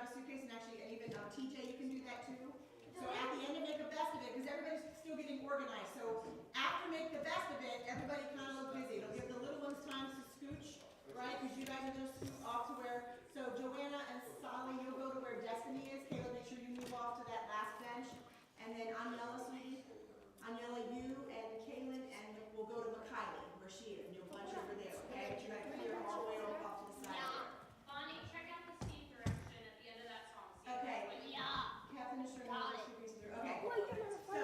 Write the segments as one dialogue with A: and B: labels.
A: grab a suitcase, and actually, and even TJ, you can do that too. So at the end of Make the Best of It, because everybody's still getting organized, so after Make the Best of It, everybody kind of look busy. It'll give the little ones time to scooch, right? Because you guys are going to scoot off to where, so Joanna and Sally, you'll go to where Destiny is. Kayla, make sure you move off to that last bench. And then Aniela, sweetie, Aniela, you and Kaylin, and we'll go to McKiley, where she is. And you'll bunch over there, okay? But you're going to clear all the way off to the side.
B: Yeah. Bonnie, check out the scene direction at the end of that song.
A: Okay.
B: Yeah.
A: Captain is showing us okay. So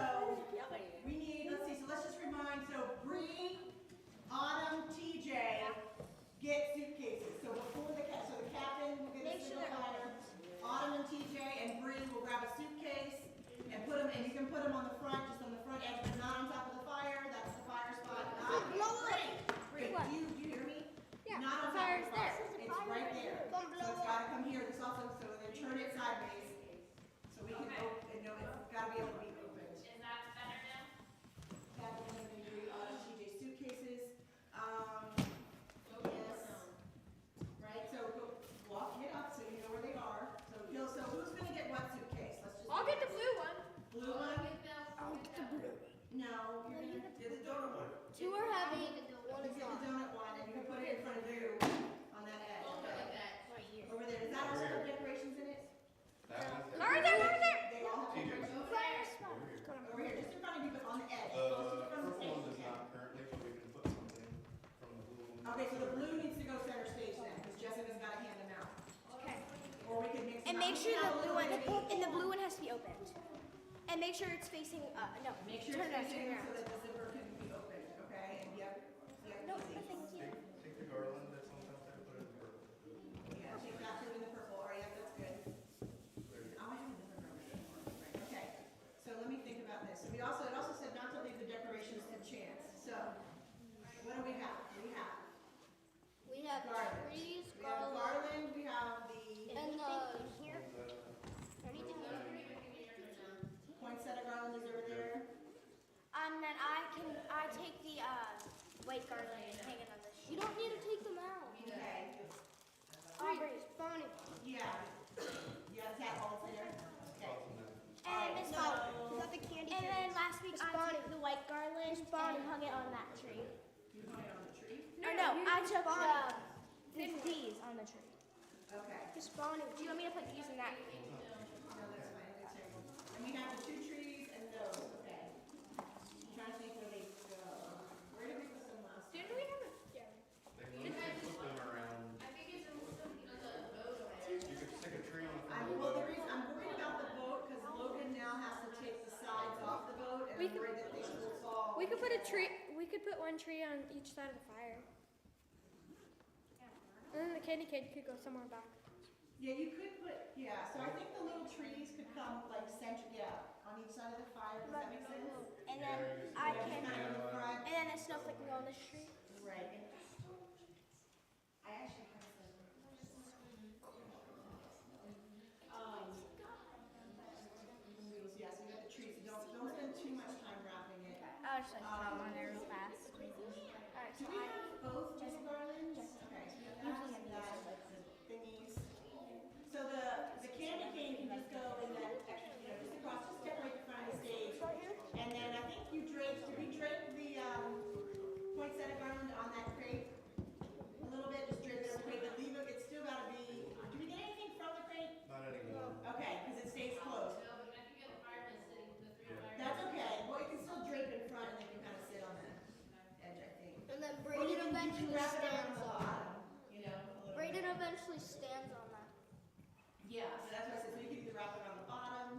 A: we need, let's see, so let's just remind, so Bree, Autumn, TJ get suitcases. So before the captain will get a single ladder. Autumn and TJ and Bree will grab a suitcase and put them, and you can put them on the front, just on the front edge, but not on top of the fire. That's the fire spot. Bree, do you hear me?
C: Yeah.
A: Not on top of the fire. It's right there. So it's got to come here. This also, so then turn it sideways. So we can open, no, it's got to be able to be opened.
B: Is that better now?
A: Captain and Bree, TJ suitcases. Yes. Right, so go walk it up so you know where they are. So who's going to get what suitcase? Let's just.
C: I'll get the blue one.
A: Blue one?
C: I'll get the blue.
A: No, you're going to get the donut one.
C: Two are heavy.
A: One is the donut one, and you can put it in front of you on that edge.
C: Right here.
A: Over there. Does that also have decorations in it?
C: Over there.
A: They all have decorations. Over here, just in front of you, but on the edge. Close to the front of the
D: Purple one
A: stage.
D: does not currently, but we can put something from the blue one.
A: Okay, so the blue needs to go center stage then, because Jessica's got to hand them out.
C: Okay.
A: Or we can mix them
C: And
A: up.
C: make sure
A: We can have
C: the
A: a
C: blue
A: little
C: one,
A: bit of
C: and the blue one has to be opened. And make sure it's facing, no.
A: Make sure
C: turn
A: it's
C: it
A: facing
C: around.
A: so that the zipper can be opened, okay? And yep,
C: No,
A: easy.
C: nothing here.
D: Take the garland that's on top there, put it in purple.
A: Yeah, take that, put it in the purple, all right, yeah, that's good.
D: There you go.
A: I might have a different rubber than right, okay. So let me think about this. It also said not to leave the decorations to chance. So, what do we have?
C: We have
A: Garland.
C: trees,
A: We have a
C: garland,
A: garland, we have the
C: and the here.
D: Anything
A: poinsettia garland is over there.
C: And then I take the white garland and hang it on this. You don't need to take them out.
A: Okay.
C: Aubrey's Bonnie.
A: Yeah. Yeah, is that all there? Okay.
C: And Miss Bonnie.
A: Is that the
C: candy? And then last week I took the white garland and hung it on that tree.
A: You hung it on the tree?
C: Or no, I took these on the tree.
A: Okay.
C: Miss Bonnie. Do you want me to put these in that?
A: No, that's fine. That's it. And we have the 2 trees and those. Okay. I'm trying to think where they go. Where did we put them last?
C: Didn't we have a? Yeah.
D: They need to put them around.
B: I think it's on the boat.
D: You could stick a tree on the front.
A: I'm worried about the boat because Logan now has to take the sides off the boat, and I'm worried that things will fall.
E: We could put a tree. We could put one tree on each side of the fire, and then the candy kid could go somewhere back.
A: Yeah, you could put. Yeah, so I think the little trees could come like center. Yeah, on each side of the fire. Does that make sense?
C: And then I
A: Yeah,
C: can,
A: kind of in the front.
C: and then the snowflake can go on this tree.
A: Right. And I actually have some. Yeah, so you got the trees. Don't spend too much time wrapping it.
C: I'll just like put them on there real fast. Alright,
A: Do
C: so
A: we
C: I
A: have both little garlands? Okay, so we have that and that, like the thingies. So the candy cane can just go in that, just across, just decorate the front of the stage. And then I think you draped, did we drape the poinsettia garland on that crate? A little bit, just drape it on the crate, but leave it, it's still gotta be, do we get anything from the crate?
D: Not anymore.
A: Okay, because it stays closed.
B: No, but I think you have the firemen sitting, the 3 firemen.
A: That's okay, well, you can still drape in front and they can kind of sit on the edge, I think.
C: And then
A: Or you
C: Brayden
A: can
C: eventually
A: wrap it around
C: stands
A: the
C: on.
A: bottom, you know, a little bit.
C: Brayden eventually stands on that.
A: Yeah, so that's what I said, so you can either wrap it on the bottom,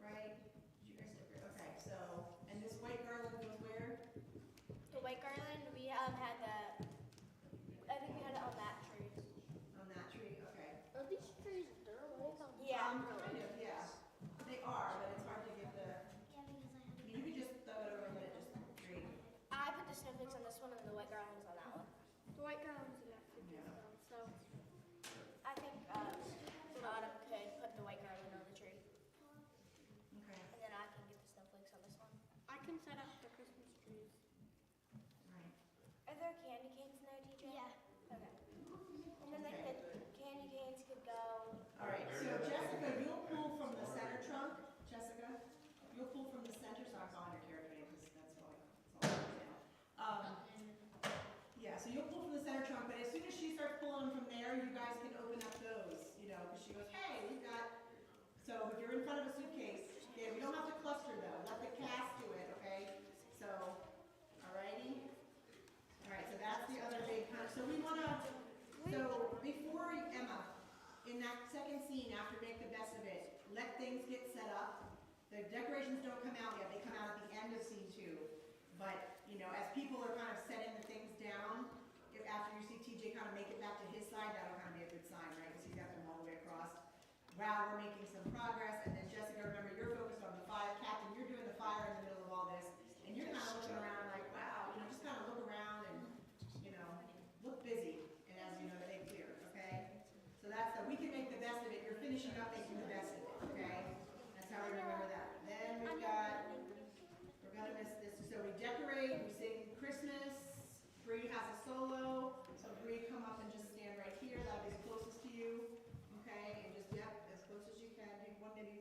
A: right? Did you guys agree? Okay, so, and this white garland goes where?
C: The white garland, we had I think we had it on that tree.
A: On that tree, okay.
C: Are these trees durable? Yeah.
A: Kind of, yeah. They are, but it's hard to get the, I mean, you could just throw it over and let it just drape.
C: I put the snowflakes on this one and the white garland's on that one.
E: The white garland's in that.
A: Yeah.
C: So I think Autumn
A: you're in front of a suitcase. Okay, we don't have to cluster though. Let the cast do it, okay? So, alrighty. Alright, so that's the other big kind of, so we wanna, so before Emma, in that second scene after Make the Best of It, let things get set up. The decorations don't come out yet, they come out at the end of scene 2. But, you know, as people are kind of setting the things down, if after you see TJ kind of make it back to his side, that'll kind of be a good sign, right? Because he's got them all the way across. Wow, we're making some progress. And then Jessica, remember, you're focused on the fire. Captain, you're doing the fire in the middle of all this. And you're kind of looking around like, wow, you know, just kind of look around and, you know, look busy. And as you know, stay clear, okay? So that's the, we can make the best of it. You're finishing up making the best of it, okay? That's how we remember that. Then we've got, we're going to miss this. So we decorate, we sing Christmas. Bree has a solo. So Bree, come up and just stand right here. That'll be the closest to you. Okay, and just, yep, as close as you can. Take one, maybe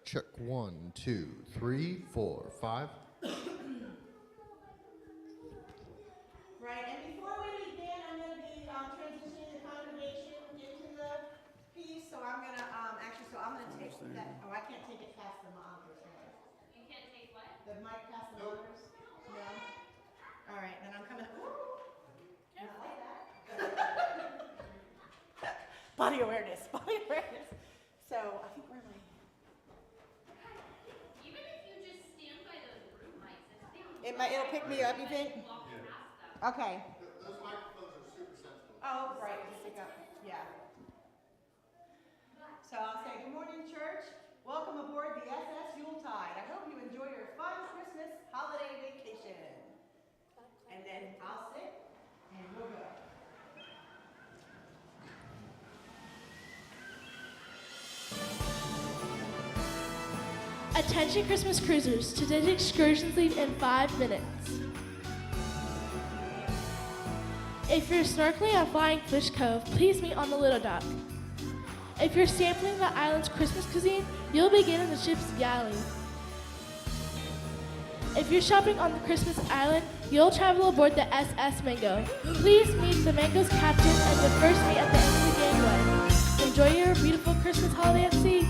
F: Check 1, 2, 3, 4, 5.
A: Right, and before we begin, I'm going to be transitioning the congregation into the piece. So I'm going to I'm going to take that. Oh, I can't take it past the monitors. Right?
B: You can't take what?
A: The mic past the monitors. No. All right, then I'm coming. Careful. Body awareness. Body awareness. So I think where am I?
B: Even if you just stand by those room lights,
A: It'll pick me up. You think?
B: walk past them.
A: Okay.
F: Those microphones are super sensitive.
A: Oh, right. Yeah. So I'll say, good morning, church. Welcome aboard the SS Yuletide. I hope you enjoy your fun Christmas holiday vacation. And then I'll sit and we'll go.
G: Attention Christmas cruisers, today's excursions leave in 5 minutes. If you're snorkeling at Flying Fish Cove, please meet on the Little Dock. If you're sampling the island's Christmas cuisine, you'll begin in the ship's galley. If you're shopping on the Christmas island, you'll travel aboard the SS Mango. Please meet the Mango's captain and the first mate at the end of the gangway. Enjoy your beautiful Christmas holiday at sea.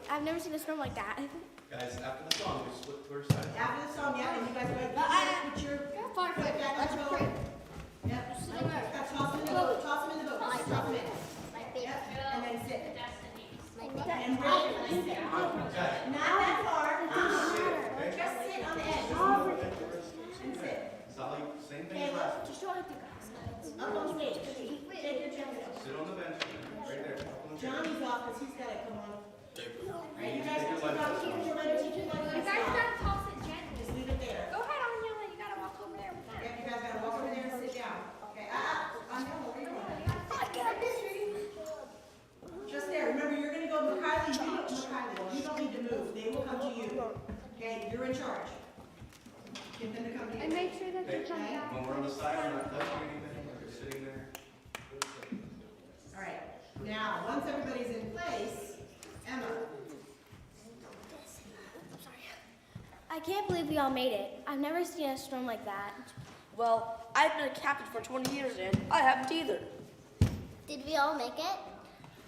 C: I've never seen a storm like that.
D: Guys, after the song, we split to our side.
A: After the song, yeah, and you guys go put your
C: Far
A: foot back on the boat. Yep. Toss them in the boat. Toss them in the boat. Just toss them in. Yep. And then sit. And wait. Not that far. Just sit on the edge. And sit.
D: Sally, same thing
A: Okay,
D: as last time.
C: Just show it to guys.
A: Up on stage. Take your jacket off.
D: Sit on the bench, right there. Up on the chair.
A: Johnny's off because he's got to come on. Alright, you guys keep your leg.
E: You guys gotta toss it gently.
A: Just leave it there.
E: Go ahead, Anya. You gotta walk over there with that.
A: Yep, you guys gotta walk over there and sit down. Okay, Anya, where are you going? Just there. Remember, you're gonna go Kylie. You don't need to move. They will come to you. Okay, you're in charge. Get them to come to you.
E: And make sure that you come back.
D: When we're on the side, we're not touching anything, we're just sitting there.
A: Alright, now, once everybody's in place, Emma.
C: I can't believe we all made it. I've never seen a storm like that.
H: Well, I've been a captain for 20 years and I haven't either.
C: Did we all make it?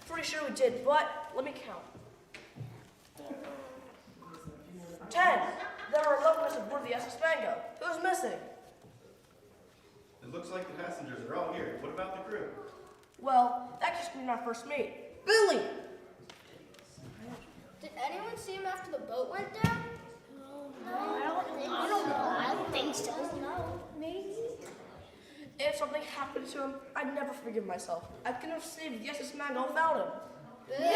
H: Pretty sure we did, but let me count. 10. There are 11 of us aboard the SS Mango. Who's missing?
D: It looks like the passengers are all here. What about the crew?
H: Well, that just means our first mate, Billy.
C: boat went down? No, I don't think so. No, maybe.
H: If something happened to him, I'd never forgive myself. I couldn't have saved the SS Mango without him.
C: Billy!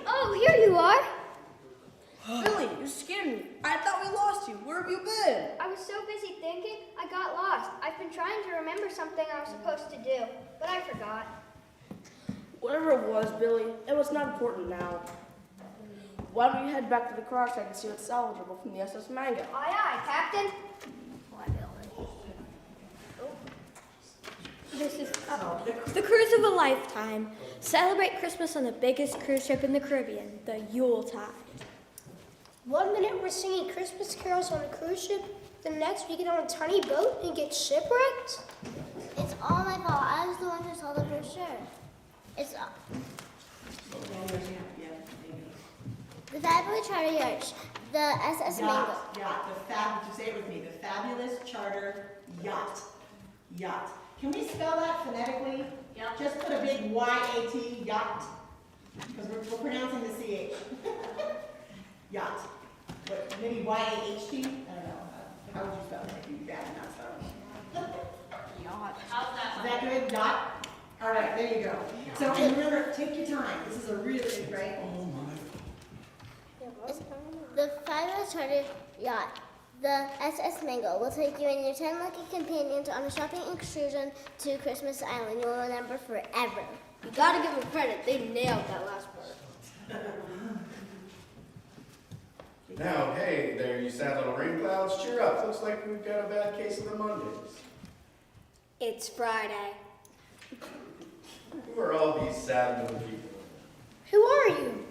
C: Oh, here you are.
H: Billy, you scared me. I thought we lost you. Where have you been?
C: I was so busy thinking, I got lost. I've been trying to remember something I was supposed to do, but I forgot.
H: Whatever it was, Billy, it was not important now. Why don't you head back to the crash site and see what's salvageable from the SS Mango?
C: Aye, aye, Captain.
E: This is the cruise of a lifetime. Celebrate Christmas on the biggest cruise ship in the Caribbean, the Yuletide.
C: 1 minute we're singing Christmas carols on a cruise ship, the next we get on a tiny boat and get shipwrecked? It's all my fault. I was the one who saw the brochure. It's the fabulous charter yacht, the SS Mango.
A: Yacht, say it with me, the fabulous charter yacht. Yacht. Can we spell that phonetically?
B: Yep.
A: Just put a big Y-A-T, yacht, because we're pronouncing the C-H. Yacht. What, maybe Y-A-H-T? I don't know. How would you spell it if you bad enough spell it?
B: How's that?
A: Is that good? Yacht? All right, there you go. So, and remember, take your time. This is a really big, right?
D: Oh my.
C: The fabulous charter yacht, the SS Mango, will take you and your 10 lucky companions on a shopping excursion to Christmas Island. You'll remember forever. You gotta give them credit. They nailed that last part.
D: Now, hey there, you sad little rain clouds. Cheer up. Looks like we've got a bad case of the Mondays.
E: It's Friday.
D: Who are all these sad little people?
C: Who are you?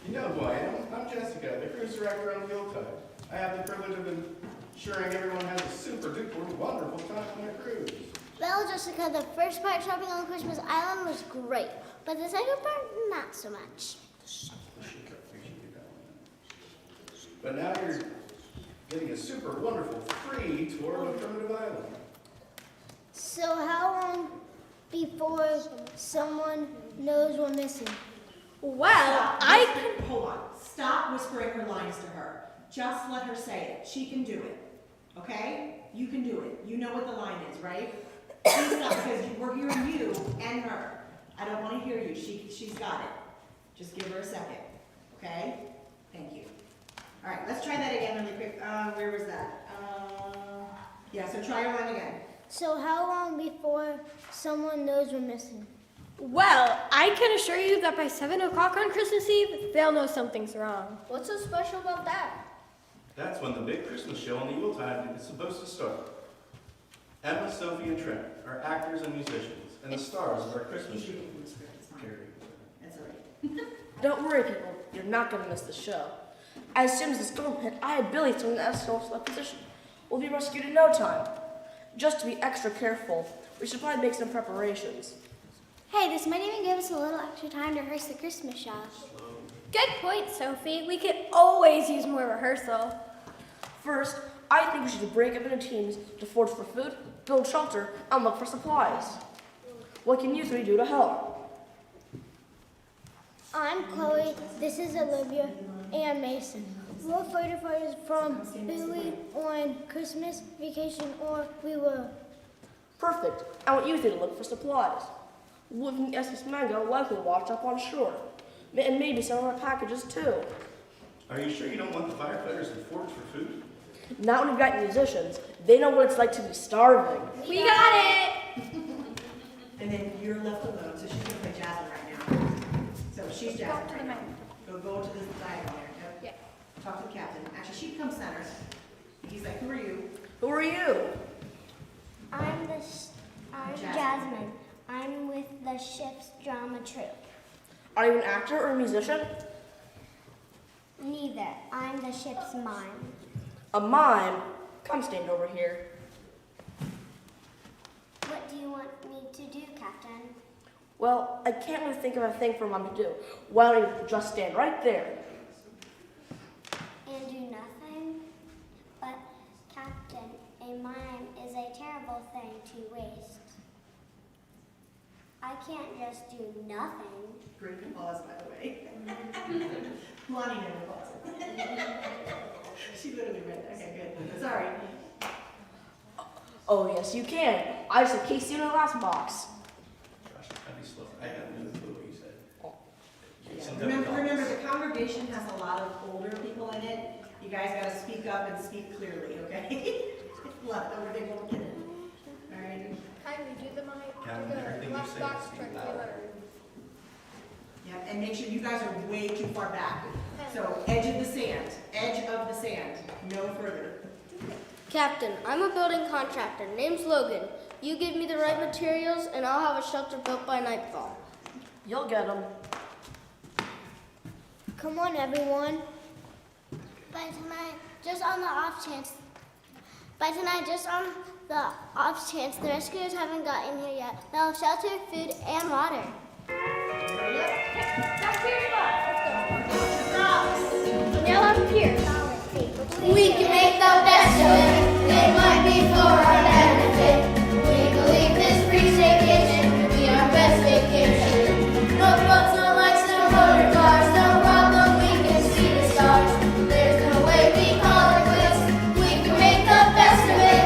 D: You know who I am. I'm Jessica, the cruise director on the Yuletide. I have the privilege of ensuring everyone has a super duper wonderful time on their cruise.
C: Well, Jessica, the first part shopping on Christmas Island was great, but the second part, not so much.
D: But now you're getting a super wonderful free tour of Primitive Island.
C: So how long before someone knows we're missing?
E: Well,
A: Hold on. Stop whispering her lines to her. Just let her say it. She can do it. Okay? You can do it. You know what the line is, right? Please stop, because we're hearing you and her. I don't want to hear you. She's got it. Just give her a second. Okay? Thank you. All right, let's try that again really quick. Where was that? Yeah, so try your line again.
C: So how long before someone knows we're missing?
E: well, I can assure you that by 7 o'clock on Christmas Eve, they'll know something's wrong.
C: What's so special about that?
D: That's when the big Christmas show on the Yuletide is supposed to start. Emma, Sophie, and Trent are actors and musicians, and the stars of our Christmas show.
A: That's all right.
H: Don't worry, people. You're not going to miss the show. As soon as the storm hit, I had Billy thrown in the SOS position. We'll be rescued in no time. Just to be extra careful, we should probably make some preparations.
C: Hey, this might even give us a little extra time to rehearse the Christmas show.
E: Good point, Sophie. We could always use more rehearsal.
H: First, I think we should break up into teams to forage for food, build shelter, and look for supplies. What can you three do to help?
C: I'm Chloe, this is Olivia, and Mason. We're fighter fighters from Billy on Christmas vacation, or we will.
H: Perfect. I want you three to look for supplies. Wood from the SS Mango likely washed up on shore. And maybe some of our packages too.
D: Are you sure you don't want the firefighters to forage for food?
H: Not when you've got musicians. They know what it's like to be starving.
E: We got it!
A: And then you're left alone, so she's gonna play Jasmine right now. So she's Jasmine right now. Go to the diagonal there. Yep.
E: Yeah.
A: Talk to the captain. Actually, she becomes center. He's like, who are you?
H: Who are you?
C: I'm
A: Jasmine.
C: Jasmine. I'm with the ship's drama troupe.
H: Are you an actor or a musician?
C: Neither. I'm the ship's mime.
H: A mime? Come stand over here.
C: What do you want me to do, Captain?
H: Well, I can't really think of a thing for a mime to do. Why don't you just stand right there?
C: And do nothing? But, Captain, a mime is a terrible thing to waste. I can't just do nothing.
A: Great pause, by the way. Lonnie never pauses. She literally read that. Okay, good. Sorry.
H: Oh, yes, you can. I just encased you in the last box.
D: Gosh, I'd be slow. I had no clue what you said.
A: Yeah. Remember, the congregation has a lot of older people in it. You guys gotta speak up and speak clearly, okay? A lot of older people in it. All right?
E: Kindly do the mic.
D: Kevin, everything you say is speak loud.
A: Yeah, and make sure you guys are way too far back. So, edge of the sand, no further.
C: Captain, I'm a building contractor. Name's Logan. You give me the right materials, and I'll have a shelter built by nightfall.
H: You'll get them.
C: Come on, everyone. By tonight, just on the off chance the rescuers haven't gotten here yet, they'll have shelter, food, and water.
E: That's your spot.
A: Props.
E: Now I'm here.
C: We can make the best of it. It might be for our benefit. We believe this free vacation will be our best vacation. No boats, no lights, no motor cars, no problem. We can see the stars. There's no way we call it quits. We can make the best of it.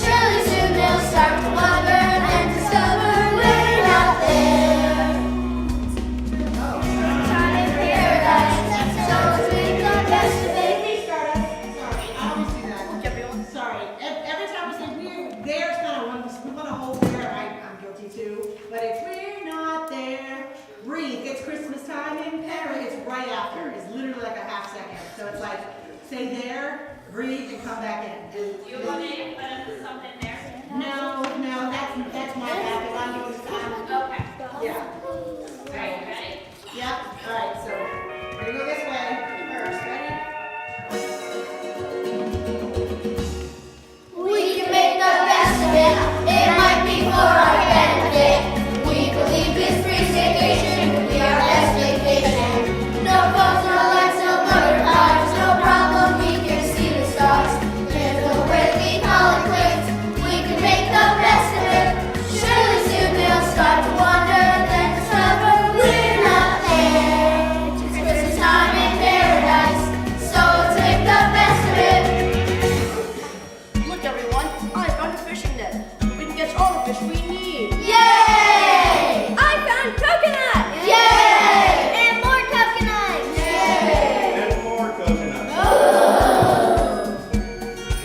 C: Surely soon they'll start to wonder and discover we're not there. Time in paradise. So let's make the best of it.
A: Sorry, I always do that. Sorry. Every time we say we're there's kind of one, we want to hold there. I'm guilty too. But it's we're not there. Breathe. It's Christmas time in Paris. It's right after. It's literally like a half second. So it's like say there, breathe, and come back in. And
B: You want to put something there?
A: no, that's my habit. I'm doing this time.
B: Okay.
A: Yeah.
B: Right, ready?
A: Yep. All right. So we're gonna go this way first. Ready?
C: We can make the best of it. It might be for our benefit. We believe this free vacation will be our best vacation. No phones, no lights, no motor cars, no problem. We can see the stars. There's no way we call it quits. We can make the best of it. Surely soon they'll start to wonder, then discover we're not there. It's Christmas time in paradise, so let's make the best of it.
H: Look, everyone, I found a fishing net. We can catch all the fish we need.
C: Yay!
E: I found coconut.
C: Yay! And more coconuts! Yay!
D: And more coconuts.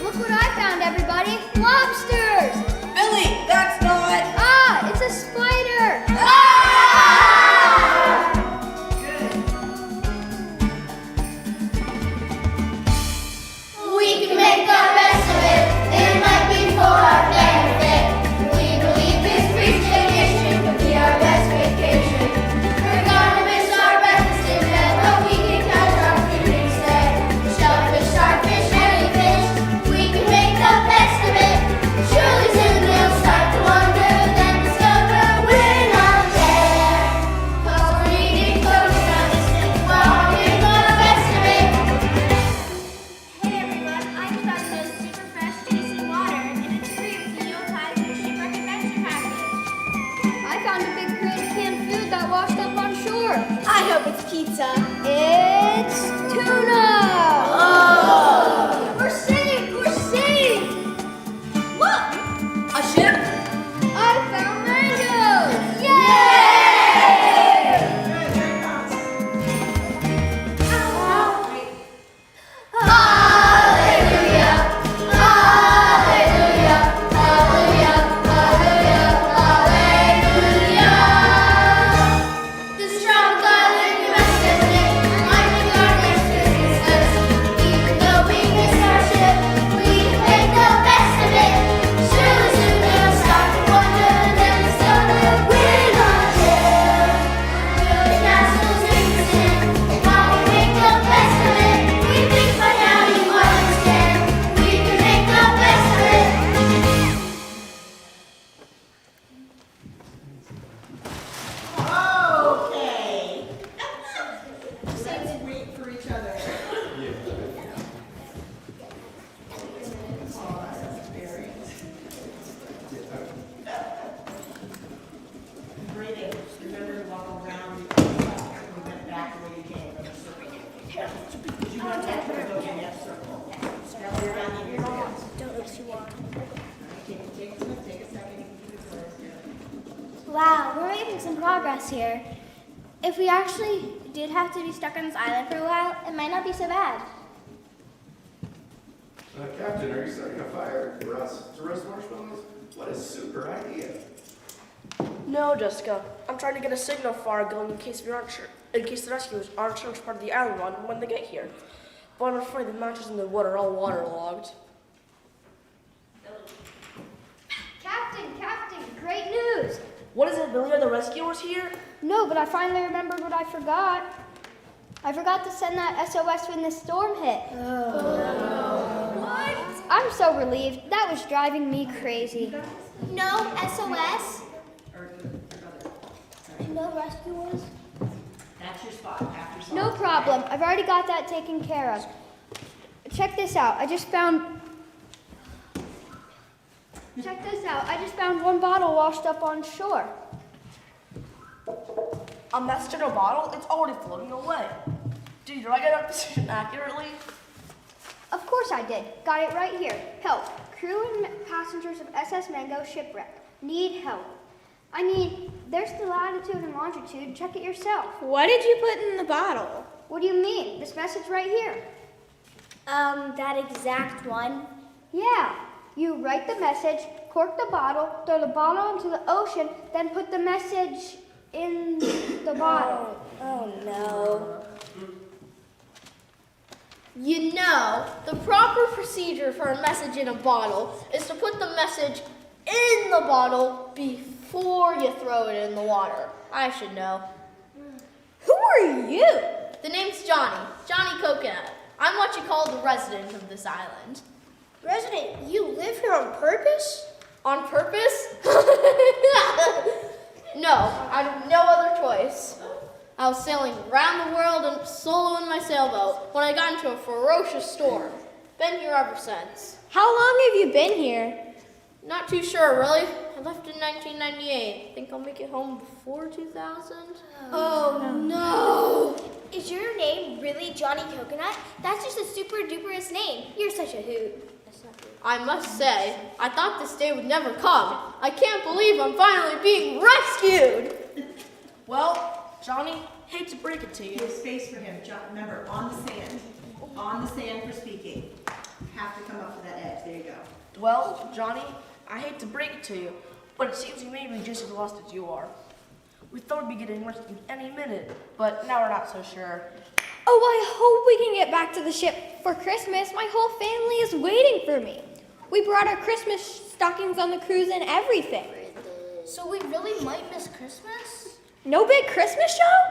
C: Look what I found, everybody! Lobsters!
H: Billy, that's not.
C: Ah, it's a spider! Ah! We can make the best of it. It might be for our benefit. We believe this free vacation will be our best vacation. We're gonna miss our breakfast in bed, but we can catch our food instead. Shellfish, starfish, jellyfish. We can make the best of it. Surely soon they'll start to wonder, then discover we're not there. 'Cause we're eating coconuts while we make the best of it.
E: Hey everyone, I just found this super fresh tasting water in a tree with the Yuletide shipwreck adventure package. I found a big crate of canned food that washed up on shore. I hope it's pizza. It's tuna! Oh! We're safe! We're safe! Look!
H: A ship?
E: I found mangoes! Yay!
A: Good. Very props. Wait.
C: Hallelujah! Hallelujah! Hallelujah! Hallelujah! Hallelujah! The strong God in the rest of it, mighty God next
E: some progress here. If we actually did have to be stuck on this island for a while, it might not be so bad.
D: Captain, are you starting a fire for us to roast marshmallows? What a super idea.
H: No, Jessica. I'm trying to get a signal fire going in case the rescuers aren't sure which part of the island we're on when they get here. But I'm afraid the matches in the wood are all waterlogged.
E: Captain, great news!
H: What is it, Billy? Are the rescuers here?
E: No, but I finally remembered what I forgot. I forgot to send that SOS when the storm hit. What? I'm so relieved. That was driving me crazy. No SOS? No rescuers?
A: That's your spot, after song.
E: No problem. I've already got that taken care of. Check this out. I just found one bottle washed up on shore.
H: A message in a bottle? It's already floating away. Did you write that position accurately?
E: Of course I did. Got it right here. Help. Crew and passengers of SS Mango shipwreck. Need help. I mean, there's the latitude and longitude. Check it yourself.
C: What did you put in the bottle?
E: What do you mean? This message right here.
C: That exact one.
E: Yeah. You write the message, cork the bottle, throw the bottle into the ocean, then put the message in the bottle.
C: Oh no. You know, the proper procedure for a message in a bottle is to put the message in the bottle before you throw it in the water. I should know. Who are you? The name's Johnny Coconut. I'm what you call the resident of this island. Resident? You live here on purpose? On purpose? No, I have no other choice. I was sailing around the world and solo in my sailboat when I got into a ferocious storm. Been here ever since.
E: How long have you been here?
C: Not too sure, really. I left in 1998. Think I'll make it home before 2000?
E: Oh no! Is your name really Johnny Coconut? That's just the super duperest name. You're such a hoot.
C: I must say, I thought this day would never come. I can't believe I'm finally being rescued!
H: Well, Johnny, hate to break it to you.
A: Give space for him, John, remember, on the sand for speaking. Have to come up to that edge, there you go.
H: Well, Johnny, I hate to break it to you, but it seems you may be just as lost as you are. We thought we'd be getting rescued any minute, but now we're not so sure.
E: Oh, I hope we can get back to the ship for Christmas. My whole family is waiting for me. We brought our Christmas stockings on the cruise and everything.
C: So we really might miss Christmas?
E: No big Christmas show?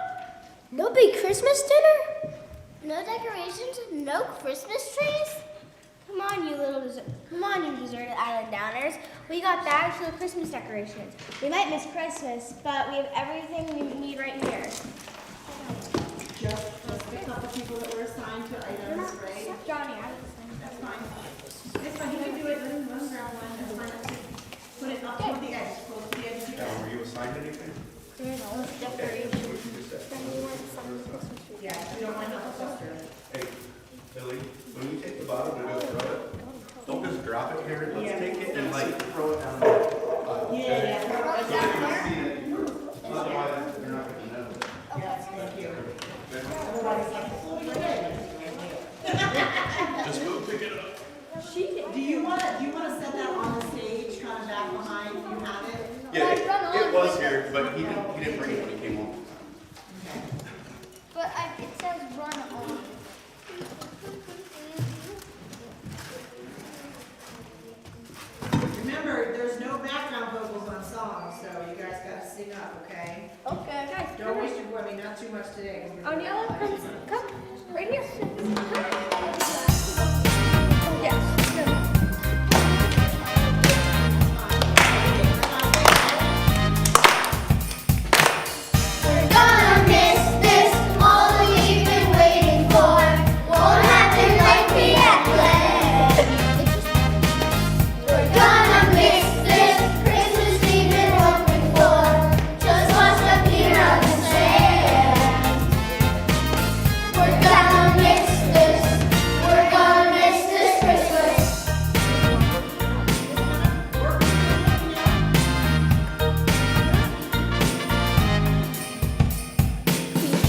C: No big Christmas dinner?
E: No decorations? No Christmas trees? Come on, you deserted island downers. We got bags full of Christmas decorations. We might miss Christmas, but we have everything we need right here.
A: Just a couple people that were assigned to items, right?
E: Johnny,
A: That's fine. It's fine, you can do it, run grab one, that's fine. Put it up toward the edge, close to the edge of the
D: Were you assigned anything?
A: Yeah, we don't want to help sister.
D: Hey, Billy, when you take the bottle to go throw it, don't just drop it here. Let's take it and like throw it down there.
A: Yeah.
D: So they can see it. Otherwise, they're not gonna know.
A: Yes, thank you.
D: Just go pick it up.
A: Do you want to set that on the stage, kind of back behind, if you have it?
D: Yeah, it was here, but he didn't bring it when he came home.
E: But it says run on.
A: Remember, there's no background vocals on songs, so you guys gotta sing up, okay?
C: Okay.
A: Don't waste your voice, I mean, not too much today. 'Cause we're doing
E: Aniela,
A: live.
E: come right here.
C: We're gonna miss this, all we've been waiting for. Won't happen like we had planned. We're gonna miss this Christmas we've been hoping for. Just washed up here on the sand. We're gonna miss this.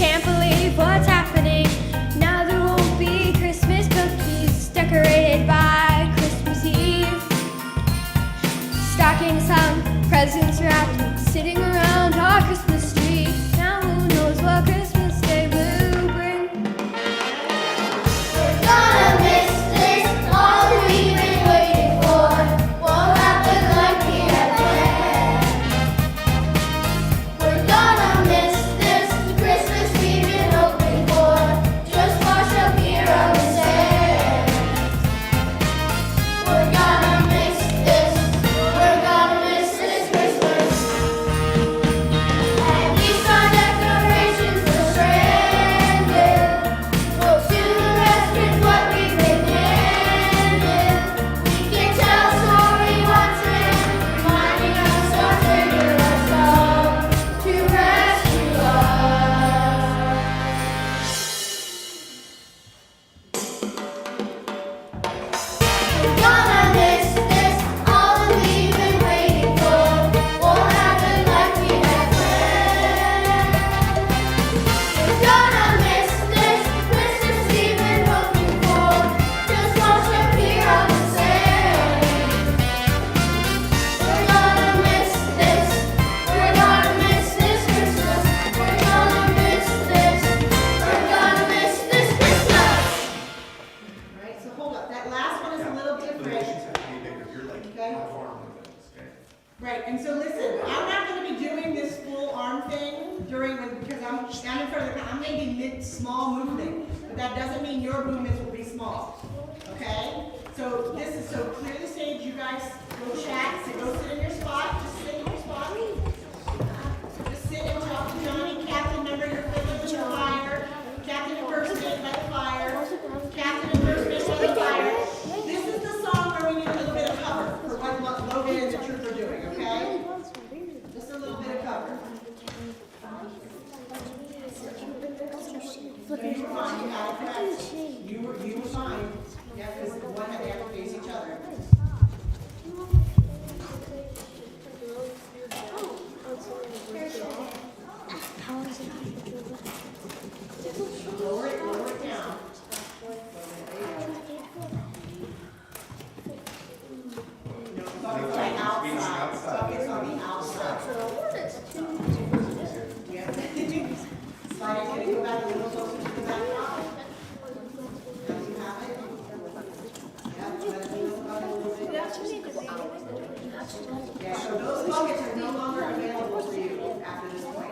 E: can't believe what's happening. Now there won't be Christmas cookies decorated by Christmas Eve. Stockings hung, presents wrapped, sitting around our Christmas tree. Now who knows what Christmas Day will bring? We're gonna miss this, all we've been waiting for. Won't happen like we had planned. We're gonna miss this, the Christmas we've been hoping for. Just wash up here on the sand. We're gonna miss this, we're gonna miss this Christmas. At least our decorations were stranded. We'll do the rest with what we've been handed. We can tell a story once again, reminding us our Savior has come to rescue us. We're gonna miss this, all that we've been waiting for. Won't happen like we had planned. We're gonna miss this, Christmas we've been hoping for. Just wash up here on the sand. We're gonna miss this, we're gonna miss this Christmas. We're gonna miss this, we're gonna miss this Christmas.
A: Right, so hold up, that last one is a little
D: The
A: different.
D: nations have to be bigger. You're like
A: Okay.
D: half arm with it, okay?
A: Right, and so listen, I'm not gonna be doing this full arm thing because I'm standing in front of the, I'm gonna be small movement, but that doesn't mean your movements will be small, okay? So clear the stage, you guys go chat, so go sit in your spot, just sit in your spot. Just sit and talk to Johnny, Captain, remember your fiddler with the fire, Captain impersonate by the fire, Captain impersonate by the fire. This is the song where we need a little bit of cover for what Logan and the troop are doing, okay? Just a little bit of cover. You were fine, you had it correct. You were fine. Yeah, because one had to have to face each other. Lower it down. No, it's on the outside. It's on the outside. Yeah. Slide it, can you go back a little closer to the backdrop? Now you have it. Yeah, let it move up a little bit. Yeah, so those buckets are no longer available for you after this point,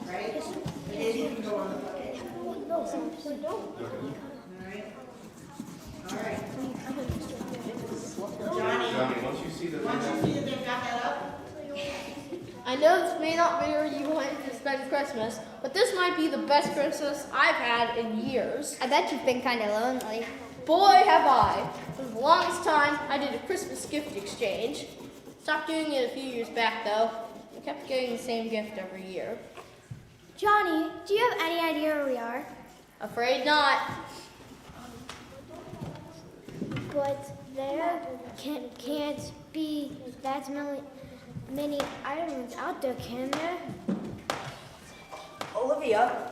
A: right? And then you can go on the bucket. All right. Johnny,
D: Johnny, once you see the
A: once you see that they've got that up,
I: I know this may not be where you want to spend Christmas, but this might be the best Christmas I've had in years.
C: I bet you've been kind of lonely.
I: Boy, have I. For the longest time, I did a Christmas gift exchange. Stopped doing it a few years back, though. I kept getting the same gift every year.
E: Johnny, do you have any idea where we are?
I: Afraid not.
C: But there can't be that many islands out there, can there?
H: Olivia,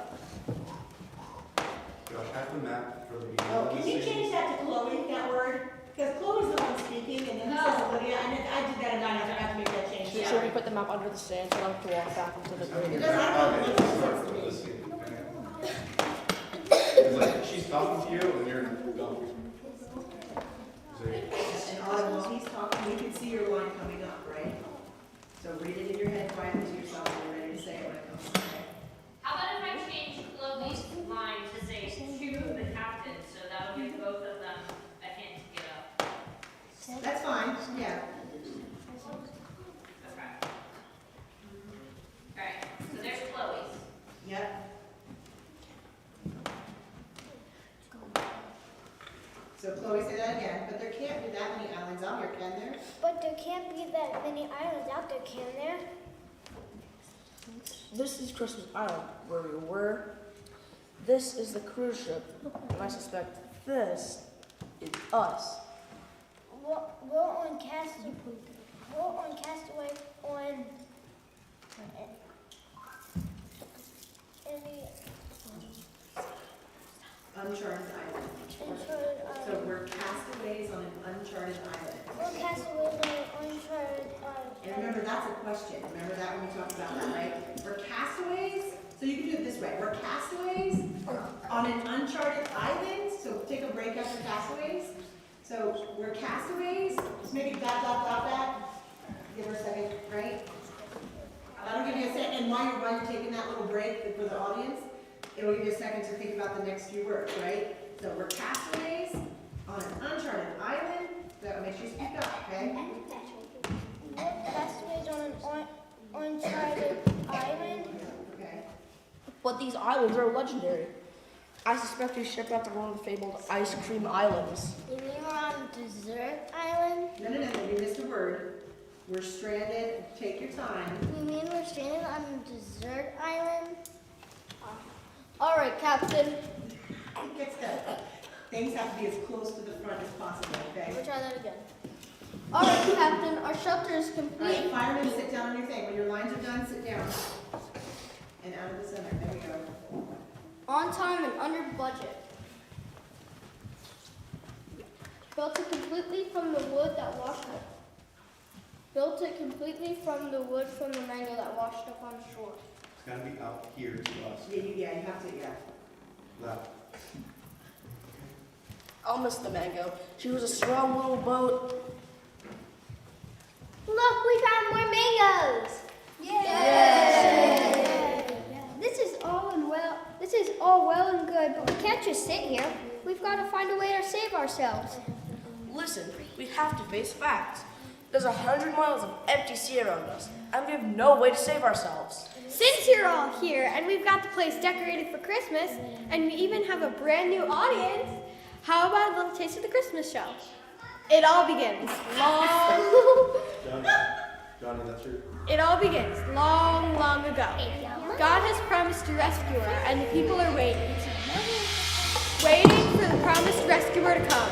D: Josh, have the map for the beginning
A: oh,
D: of the
A: can you
D: scene.
A: change that to Chloe, that word? Because Chloe's the one speaking, and then it says Olivia, and I did that, and I have to make that change.
H: should we put the map under the stand so I don't have to walk back into the
A: It
H: green?
A: doesn't, I don't know what this says to me.
D: It's like she's talking to you and you're going.
A: And Autumn, while he's talking, you can see your line coming up, right? So read it in your head quietly to yourself, and you're ready to say it when it comes up. Okay?
B: How about if I change Chloe's line to say to the captain, so that'll give both of them a hint to get up?
A: That's fine, yeah.
B: Okay. Alright, so there's Chloe's.
A: Yep. So Chloe, say that again, but there can't be that many islands out here, can there?
C: But there can't be that many islands out there, can there?
H: This is Christmas Island, where we were. This is the cruise ship, and I suspect this is us.
C: We're on Castaway. We're on Castaway on.
A: Uncharted island.
C: Uncharted
A: So
C: island.
A: we're castaways on an uncharted island.
C: We're castaways on an uncharted island.
A: And remember, that's a question. Remember that when we talked about that, right? We're castaways, so you can do it this way. We're castaways on an uncharted island. So take a break after castaways. So we're castaways. Just maybe that. Give her a second, right? That'll give you a second. And while you're taking that little break for the audience, it'll give you a second to think about the next few words, right? So we're castaways on an uncharted island. So make sure you speak up, okay?
C: We're castaways on an uncharted island.
A: Okay.
H: But these islands are legendary. I suspect we shipped out to one of the fabled ice cream islands.
C: You mean we're on a desert island?
A: No, you missed a word. We're stranded. Take your time.
C: You mean we're stranded on a desert island?
I: All right, Captain.
A: It gets better. Things have to be as close to the front as possible, okay?
C: We'll try that again.
I: All right, Captain. Our shelter is
A: All right,
I: complete.
A: firemen, sit down on your thing. When your lines are done, sit down. And out of the center. There we go.
I: On time and under budget. Built it completely from the wood that washed up. Built it completely from the wood from the mango that washed up on the shore.
D: It's gotta be out here to us.
A: Yeah, you have to, yeah.
D: Left.
H: I'll miss the mango. She was a strong little boat.
C: Look, we found more mangoes! This is all well and good, but we can't just sit here. We've got to find a way to save ourselves.
H: Listen, we have to face facts. There's 100 miles of empty sea around us, and we have no way to save ourselves.
E: Since you're all here and we've got the place decorated for Christmas and we even have a brand new audience, how about a little taste of the Christmas show? It all begins
D: Johnny, that's your...
E: It all begins long, long ago. God has promised to rescue her, and the people are waiting. Waiting for the promised rescuer to come.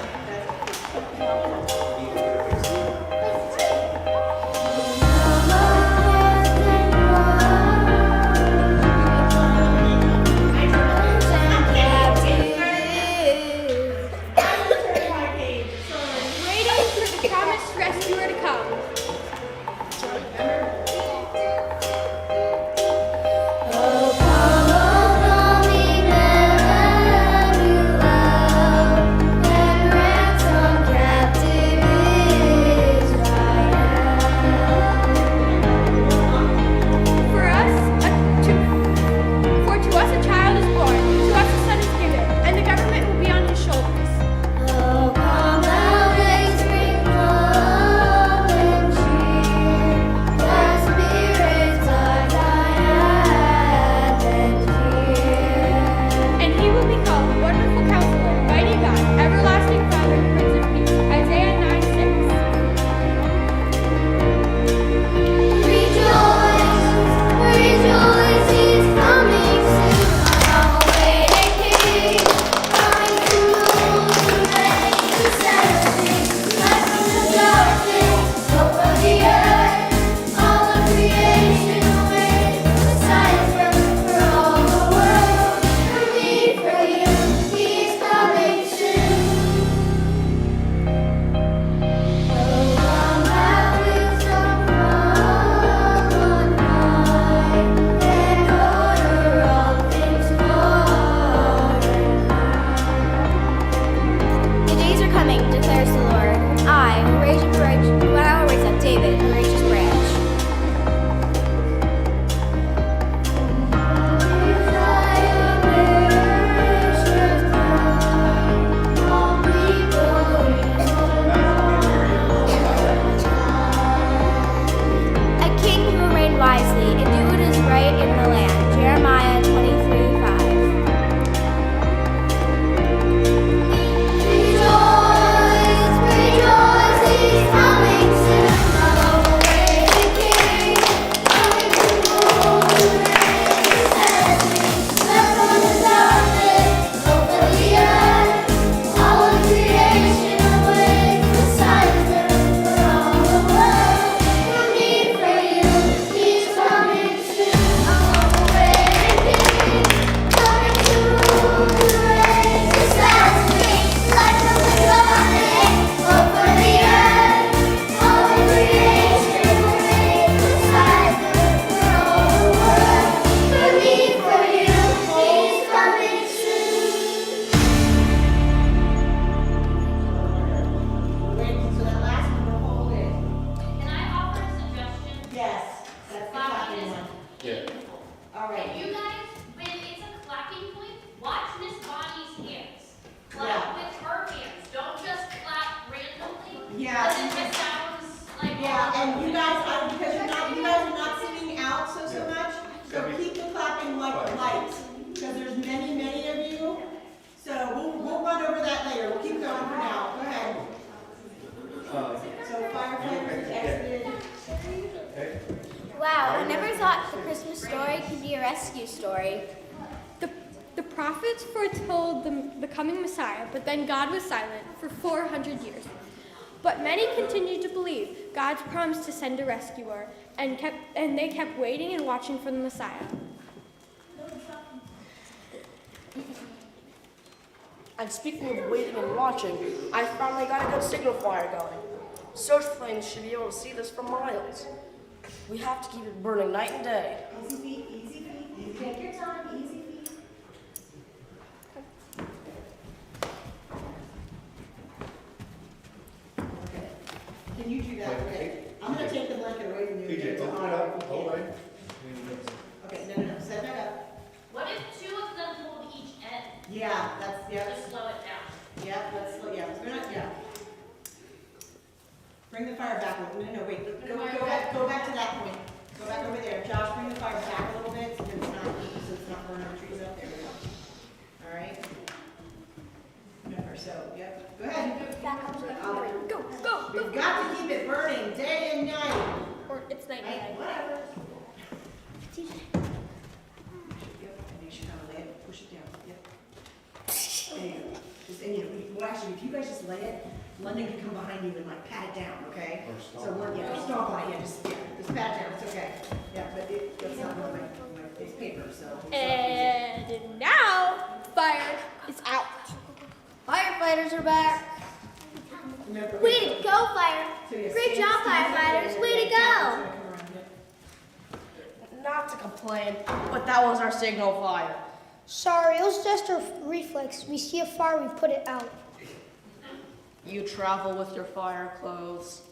E: Waiting for the promised rescuer to come.
C: Captivity.
A: And you guys, because you guys are not singing out so much, so keep the clapping like light, because there's many of you. So we'll run over that later. We'll keep going for now. Go ahead. So firefighters exited.
E: Wow, I never thought the Christmas story could be a rescue story.
J: The prophets foretold the coming Messiah, but then God was silent for 400 years. But many continued to believe God's promise to send a rescuer, and they kept waiting and watching for the Messiah.
H: And speaking of waiting and watching, I finally got a good signal fire going. Search planes should be able to see this for miles. We have to keep it burning night and day.
A: Easy feet, easy feet. You take your time, easy feet. Okay. Can you do that? Okay. I'm gonna take the blanket away from you.
D: PJ,
A: It's
D: open
A: on.
D: it up, hold it.
A: Okay, no, set it back up.
B: What if two of them hold each end?
A: Yeah, that's,
B: Just slow it down.
A: we're not, Bring the fire back, no, wait, go back to that point. Go back over there. Josh, bring the fire back a little bit so that it's not burning the trees up. There we go. All right. Remember, so, yep, go ahead.
J: Go!
A: We've got to keep it burning day and night.
J: Or it's night.
A: Right, whatever. Yep, and you should kind of lay it, push it down, yep. There you go. Well, actually, if you guys just lay it, London can come behind you and like pat it down, okay? So we're, stomp on it, just pat it down, it's okay. Yeah, but that's not really it's paper, so.
J: And now, fire is out.
C: Firefighters are back.
A: Remember,
E: Way to go, fire!
A: so yeah,
E: Great
A: stand-
E: job,
A: stand up
E: firefighters.
A: and
E: Way to
A: it's
E: go!
A: gonna come around, yep.
H: Not to complain, but that was our signal fire.
E: Sorry, it was just a reflex. We see a fire, we put it out.
H: You travel with your fire clothes.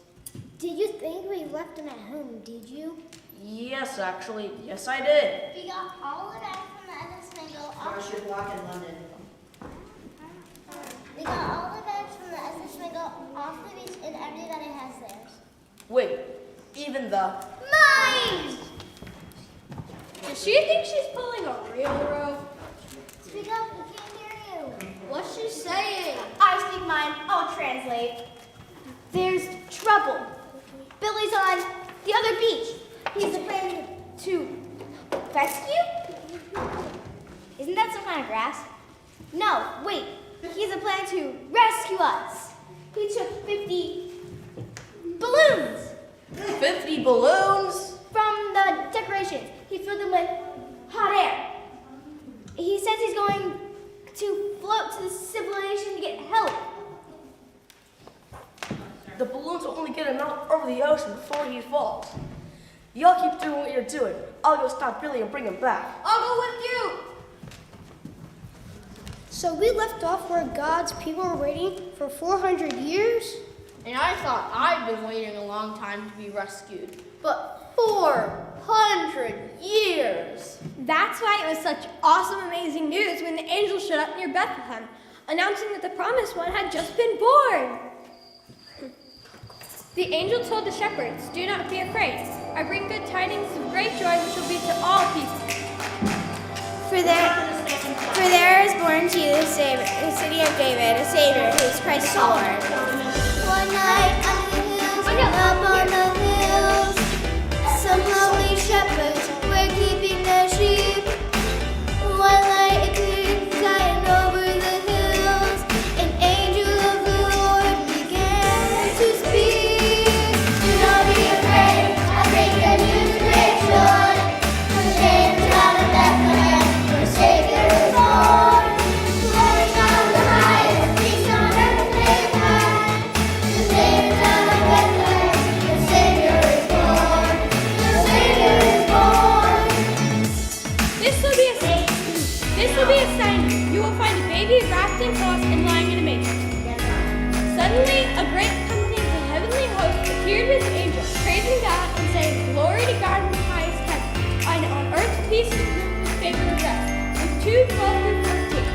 C: Did you think we left them at home, did you?
H: Yes, actually, yes I did.
C: We got all of that from the SS Mango.
A: Josh, you're blocking London.
C: We got all the bags from the SS Mango off the beach, and everybody has theirs.
H: Wait, even the
E: Mine!
J: Does she think she's pulling a real rope?
C: Speak up, we can't hear you.
J: What's she saying?
E: I speak mine. I'll translate. There's trouble. Billy's on the other beach. He's planning to rescue? Isn't that some kind of grass? No, wait. He's a plan to rescue us. He took 50 balloons
H: 50 balloons?
E: from the decorations. He filled them with hot air. He says he's going to float to the civilization to get help.
H: The balloons will only get him out over the ocean before he falls. Y'all keep doing what you're doing. I'll go stop Billy and bring him back.
J: I'll go with you.
E: So we left off where God's people were waiting for 400 years?
I: And I thought I'd been waiting a long time to be rescued. But 400 years!
J: That's why it was such awesome, amazing news when the angel showed up near Bethlehem, announcing that the promised one had just been born. The angel told the shepherds, "Do not be afraid. I bring good tidings of great joy which will be to all people.
E: For there is born to you the city of David, a Savior, who is Christ the Lord. One night on the hills, up on the hills, some lonely shepherds were keeping their sheep. One night a clear sky and over the hills, an angel of the Lord began to speak. Do not be afraid, I bring good news of great joy. For the shepherds out of Bethlehem, your Savior is born. Glory on the highest, peace on earth they find. The Savior's out of Bethlehem, your Savior is born. Your Savior is born.
J: This will be a sign. You will find a baby wrapped in cloths and lying in a manger." Suddenly, a great company of the heavenly host appeared with the angels, praising God and saying, "Glory to God in the highest heaven, and on earth peace to whom his favor will rest." Luke 2:12-14.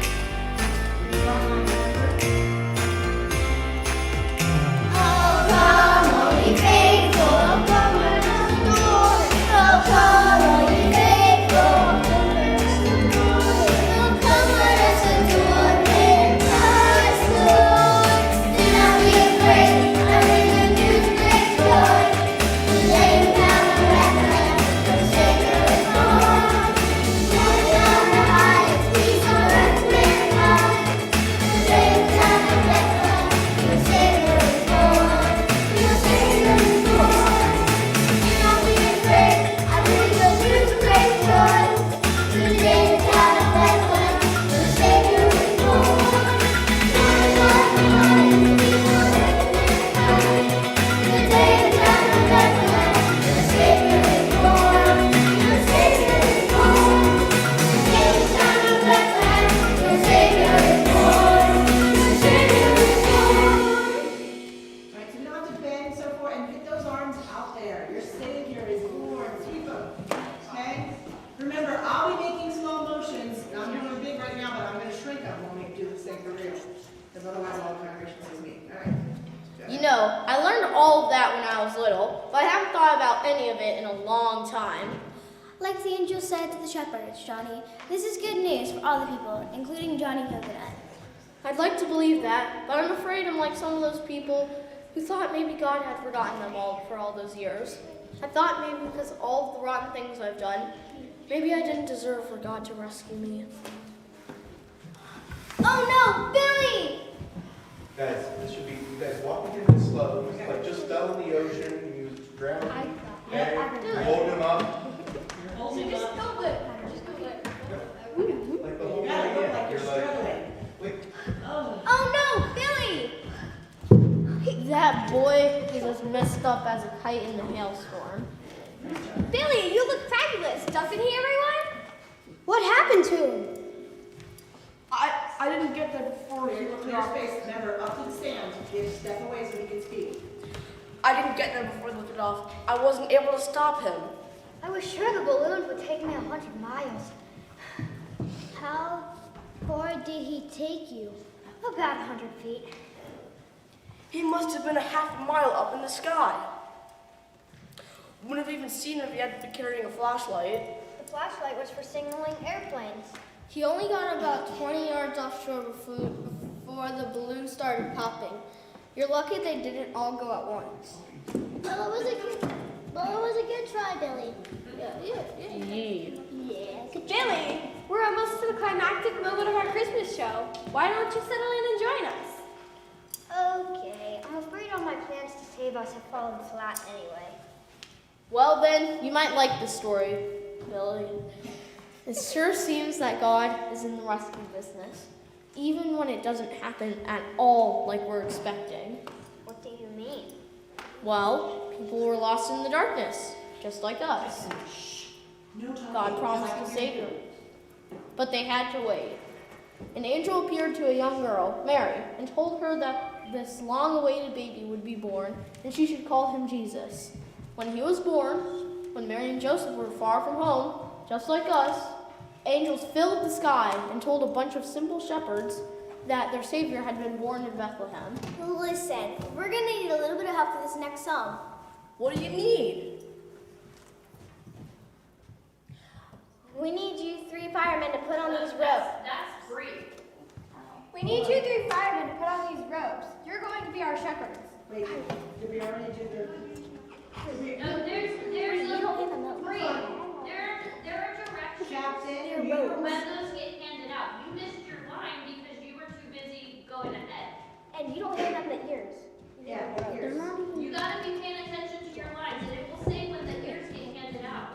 E: Oh, come, only faithful,
I: of it in a long time.
E: Like the angel said to the shepherds, Johnny, this is good news for all the people, including Johnny Coconut.
I: I'd like to believe that, but I'm afraid I'm like some of those people who thought maybe God had forgotten them all for all those years. I thought maybe because of all of the rotten things I've done, maybe I didn't deserve for God to rescue me.
E: Oh no, Billy!
D: Guys, this should be, you guys walking in this slow, like just fell in the ocean, you drowned. Okay, you hold him up.
B: Hold him up.
I: Just go
D: Like the whole
A: You
D: way
A: gotta look like
D: in.
A: you're
D: You're like,
A: struggling.
D: wait,
E: Oh no, Billy!
I: That boy is as messed up as a kite in the hailstorm.
E: Billy, you look fabulous, doesn't he, everyone? What happened to him?
H: I didn't get there before he looked
A: Clear
H: off.
A: space, remember, up to the stand, give step away so he can speak.
H: I didn't get there before he looked off. I wasn't able to stop him.
E: I was sure the balloon would take me 100 miles. How far did he take you? About 100 feet.
H: He must have been a half a mile up in the sky. Wouldn't have even seen him if he had been carrying a flashlight.
E: The flashlight was for signaling airplanes.
I: He only got about 20 yards offshore before the balloon started popping. You're lucky they didn't all go at once.
C: Well, it was a good try, Billy.
E: Yeah, good job.
J: Billy, we're almost to the climactic moment of our Christmas show. Why don't you settle in and join us?
E: Okay, I'm afraid all my plans to save us have fallen flat anyway.
I: Well then, you might like the story, Billy. It sure seems that God is in the rescue business, even when it doesn't happen at all like we're expecting.
E: What do you mean?
I: Well, people were lost in the darkness, just like us.
A: No talking.
I: God promised to save them, but they had to wait. An angel appeared to a young girl, Mary, and told her that this long-awaited baby would be born, and she should call him Jesus. When he was born, when Mary and Joseph were far from home, just like us, angels filled the sky and told a bunch of simple shepherds that their Savior had been born in Bethlehem.
E: Listen, we're gonna need a little bit of help for this next song.
H: What do you need?
E: We need you 3 firemen to put on these ropes.
B: That's free.
J: We need you 3 firemen to put on these ropes. You're going to be our shepherds.
A: Wait, did we already do the?
B: No, there's
E: You don't
B: a
E: even know.
B: free. There are directions
A: Captain,
B: for when those get handed out. You missed your line because you were too busy going ahead.
E: And you don't hand them the ears.
A: Yeah, the ears.
B: You gotta be paying attention to your lines, and it will say when the ears get handed out.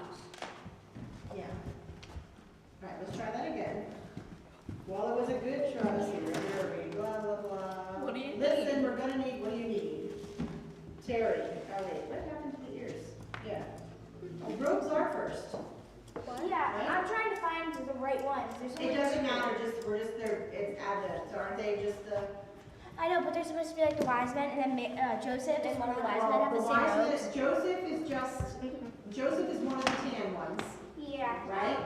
A: Yeah. All right, let's try that again. Well, it was a good try, blah, blah, blah.
H: What do you
A: Listen, we're gonna need, what do you need? Terry, oh wait, what happened to the ears? Yeah. Oh, robes are first.
J: Yeah, I'm trying to find the right ones.
A: It doesn't matter, we're just, it's advent, so aren't they just the?
J: I know, but they're supposed to be like the wise men, and then Joseph and one of the wise men have the
A: The
J: same
A: wise
J: robes.
A: men- Joseph is one of the tan ones,
J: Yeah.
A: right?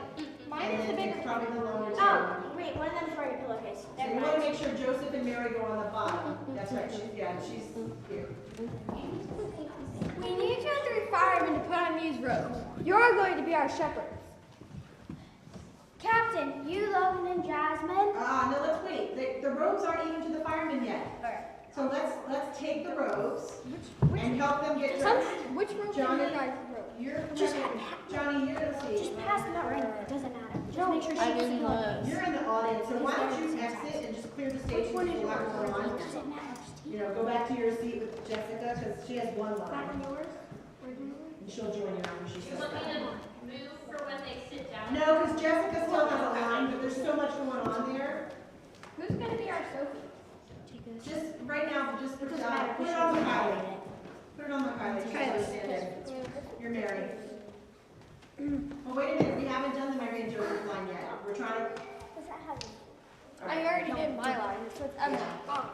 J: Mine
A: And
J: is the
A: then
J: bigger.
A: it's probably the longer tan
J: Oh,
A: one.
J: wait, one of them's wearing a pillowcase.
A: So
J: Never
A: you wanna
J: mind.
A: make sure Joseph and Mary go on the bottom. That's right, she's here.
J: We need you 3 firemen to put on these robes. You're going to be our shepherds. Captain, you, Logan, and Jasmine.
A: No, let's wait. The robes aren't even to the firemen yet. So let's take the robes and help them get dressed.
J: Which robes
A: Johnny,
J: are your guys' robes?
A: Johnny, you're gonna see.
J: Just pass them out right now. It doesn't matter. Just make sure
I: I'm
J: she's
I: in the...
A: You're in the audience, so why don't you exit and just clear the stage and people have to go on.
J: Doesn't matter.
A: You know, go back to your seat with Jessica, because she has one
J: Back
A: line.
J: on yours.
A: And she'll join you after she
B: You
A: says
B: want me
A: that.
B: to move for when they sit down?
A: No, because Jessica still has a line, but there's so much going on there.
J: Who's going to be our Sophie?
A: Just, right now, just put it
J: Doesn't matter,
A: on
J: she's
A: the highway. Put it on the highway. You're married. Well, wait a minute, we haven't done the Mary and Joseph line yet. We're trying to.
E: What's that having?
A: All
J: I
A: right.
J: already did my line, so it's
A: Yeah.
J: on.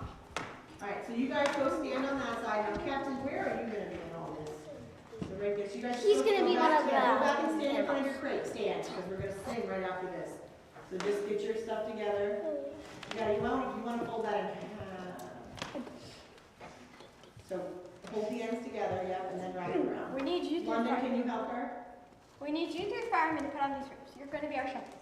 A: All right, so you guys go stand on that side. Now, Captain, where are you gonna be in all this? So right there, so you guys.
E: He's
A: just
E: gonna
A: go
E: be
A: back-
E: one of
A: yeah,
E: the-
A: Go back and stand in front of your crate, stand, because we're gonna sing right after this. So just get your stuff together. Yeah, you wanna fold that in half. So hold the ends together, yep, and then wrap it around.
J: We need you
A: One Wanda, can you help her?
E: We need you three firemen to put on these ropes. You're going to be our shepherds.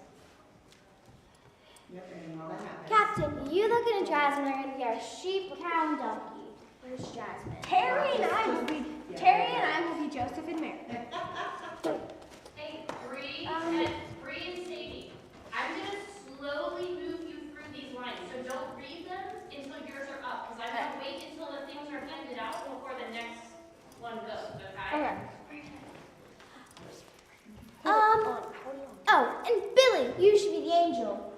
A: Yep, and while that happens.
C: Captain, you look at Jasmine are going to be our sheep, cow, and donkey. Where's Jasmine?
E: Terry and I will be Joseph and Mary.
B: Hey, Bree and Sadie, I'm gonna slowly move you through these lines, so don't read them until yours are up, because I'm gonna wait until the things are handed out before the next one goes, okay?
C: Okay. Oh, and Billy, you should be the angel.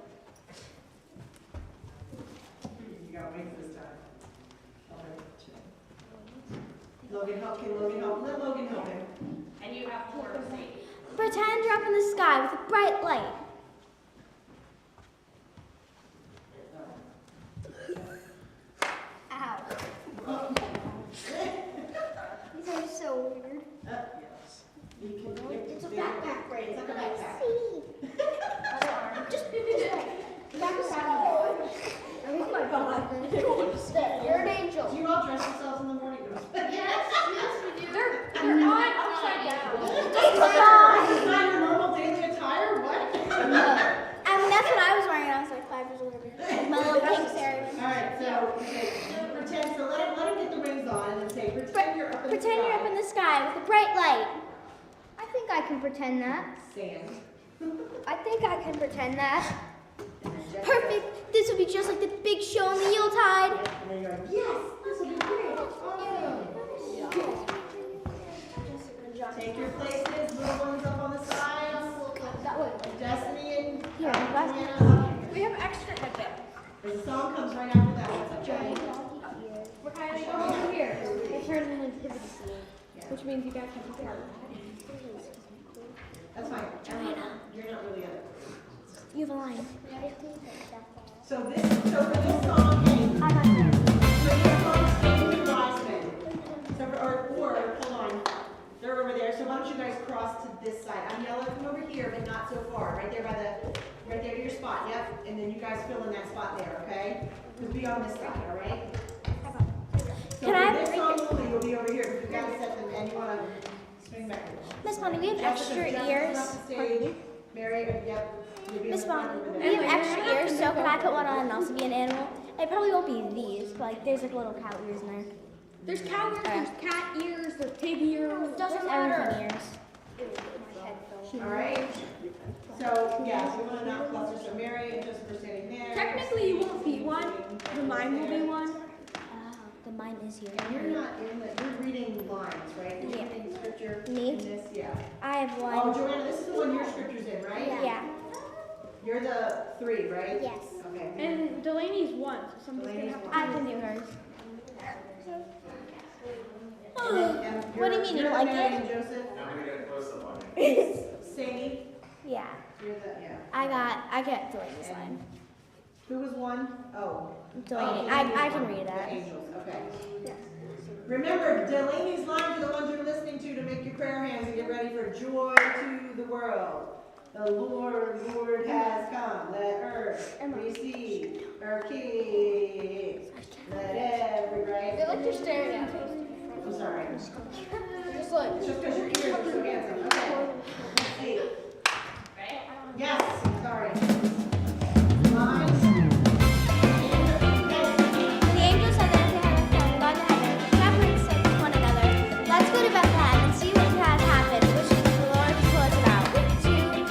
A: You gotta wait this time. Logan, help, can Logan help? Let Logan help him.
B: And you have to work Sadie.
C: Pretend you're up in the sky with a bright light. Ow. These are so weird.
A: Yes. You can,
C: It's a backpack.
A: Right, it's like a backpack.
C: See? Other arm. Just backpack. Oh my God. You're an angel.
A: Do you all dress yourselves in the morning?
B: Yes, we do.
E: They're on upside down.
A: Is that your normal daily attire? What?
C: I mean, that's what I was wearing when I was like 5 years old. My little pink saree.
A: Alright, so, okay, pretend, so let him get the rings on and then say, pretend you're up in the sky.
C: Pretend you're up in the sky with a bright light. I think I can pretend that.
A: Sand.
C: I think I can pretend that.
A: And then Jessica-
C: Perfect. This will be just like the big show on the Yuletide.
A: And then you're like, yes, this will be great. Awesome. Take your places, little ones up on the sides.
C: That way.
A: Destiny and
C: Here, guys.
A: Joanna up.
E: We have extra headbands.
A: The song comes right after that, that's okay.
E: We're kind of over here. It's heard an activity, which means you guys have to start.
A: That's fine. You're not really it.
C: You have a line.
A: So for this song, hey,
C: I got that.
A: so your song's King Wise Men. So or, hold on, they're over there, so why don't you guys cross to this side? I'm yelling from over here, but not so far, right there to your spot, yep, and then you guys fill in that spot there, okay? We'll be on this side, all right? So
C: Can I
A: for this
C: have
A: song only, you'll be over here, because you gotta set them, and you wanna swing back.
C: Miss Bonnie, we have extra
A: Jessica's
C: ears.
A: up the stage. Mary, yep. you'll be
C: Miss
A: in the front
C: Bonnie,
A: over
C: we
A: there.
C: have extra ears, so can I put one on and also be an animal? It probably won't be these, but like there's like little cow ears in there.
E: There's cow ears, there's cat ears, there's pig ears.
C: Doesn't matter. Ears.
A: All right. So, yeah, so we want to not cluster. So Mary and Joseph are standing there.
E: Technically, you won't be one. The mine will be one.
C: The mine is here.
A: And you're not in the, you're reading lines, right? You're
C: Yeah.
A: reading scripture
C: Me?
A: in this, yeah.
C: I have one.
A: Oh, Joanna, this is the one your scripture's in, right?
C: Yeah.
A: You're the 3, right?
C: Yes.
A: Okay.
E: And Delaney's one, so somebody's gonna have to.
C: I can do hers.
A: And then,
C: What do you mean, you don't like
A: Mary
C: it?
A: and Joseph,
D: Now we got close up on it.
A: Sadie,
C: Yeah.
A: you're the, yeah.
C: I get Delaney's line.
A: Who was one? Oh.
C: Delaney.
A: Oh,
C: I can
A: one.
C: read that.
A: The angels, okay. Remember, Delaney's lines are the ones you're listening to make your prayer hands and get ready for joy to the world. The Lord has come. Let earth receive her King. Let every right.
I: I feel like you're staring at me.
A: I'm sorry.
I: Just like,
A: It's just because your ears are so handsome. Okay. Let's see.
B: Right?
A: Yes. Sorry. Lines.
C: The angels said that if they had a gone to heaven, shepherds said to one another, let's go to Bethlehem and see what has happened, which the Lord has told us about.
E: Receive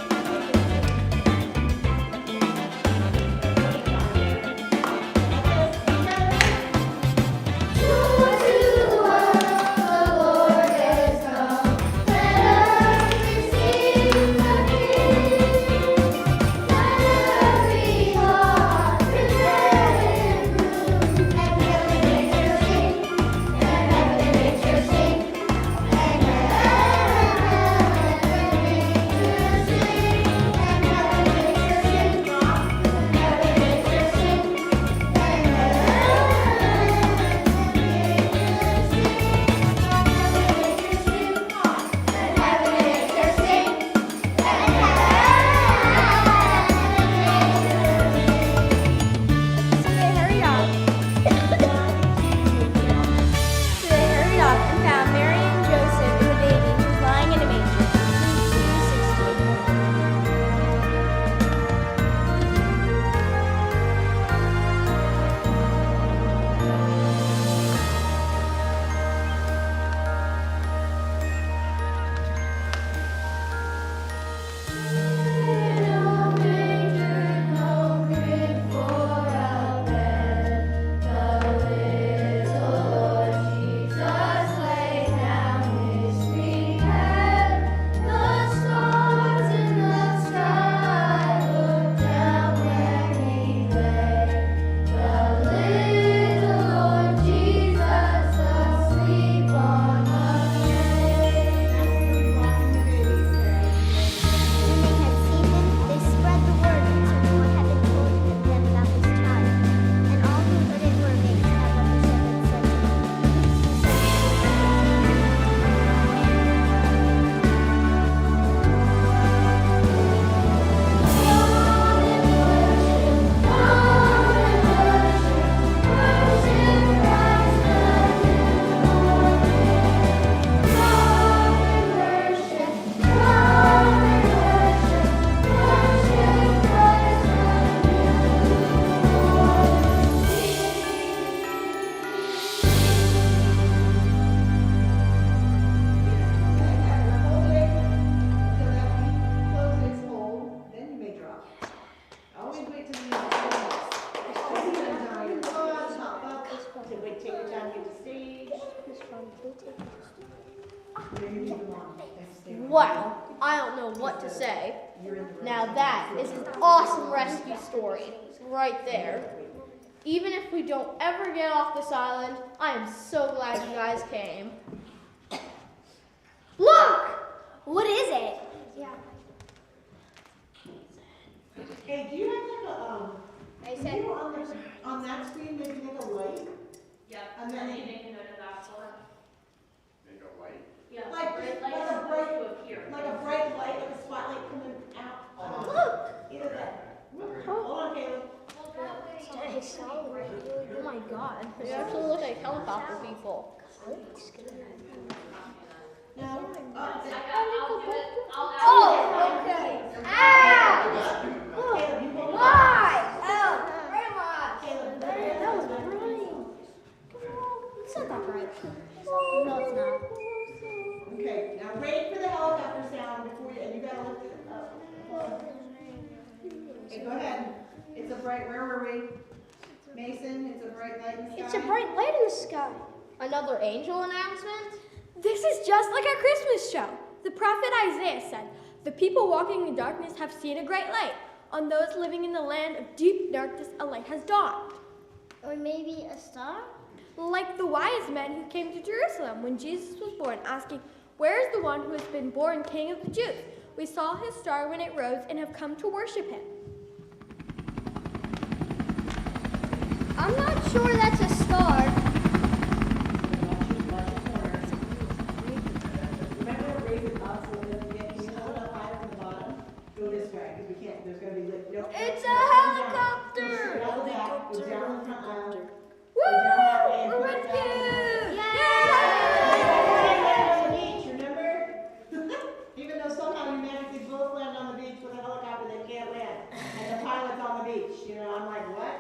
I: Wow, I don't know what to say. Now that is an awesome rescue story right there. Even if we don't ever get off this island, I am so glad you guys came. Look!
E: What is it?
A: Hey, do you have like
C: I
A: can
C: said,
A: you on that screen maybe make a light?
B: Yep,
A: And then-
B: you make a note of that for them.
D: Make a light.
B: Yeah,
A: Like-
B: red
A: like
B: lights
A: a
B: are
A: bright-
B: supposed to appear.
A: Like a bright light, like a spotlight coming out. Either that. Hold on, Caleb.
I: Oh my god, they actually look like helicopter people.
A: Now,
B: I'll do it. I'll
C: oh, okay. Ah!
A: Caleb, you hold on.
C: Why? Oh, Grandma.
A: Caleb,
C: That was bright. It's not that bright. No, it's not.
A: Okay, now wait for the helicopter sound before you, and you gotta lift it up. Okay, go ahead. It's a bright, where were we? Mason, it's a bright light in the sky.
E: It's a bright light in the sky.
I: Another angel announcement?
J: This is just like our Christmas show. The prophet Isaiah said, "The people walking in darkness have seen a great light. On those living in the land of deep darkness, a light has dawned."
C: Or maybe a star?
J: Like the wise men who came to Jerusalem when Jesus was born, asking, "Where is the one who has been born King of the Jews? We saw his star when it rose and have come to worship him."
C: I'm not sure that's a star.
A: Remember to raise it up so it doesn't get, can you hold it up higher from the bottom? Go this way, because we can't, there's gonna be lit.
C: It's a helicopter!
A: Go down the front aisle.
J: Woo!
A: Go down that way and
J: We're
A: put it down.
J: rescued!
A: On the beach, remember? Even though somehow you magically both land on the beach with a helicopter that can't land, and the pilot's on the beach, you know, I'm like, what?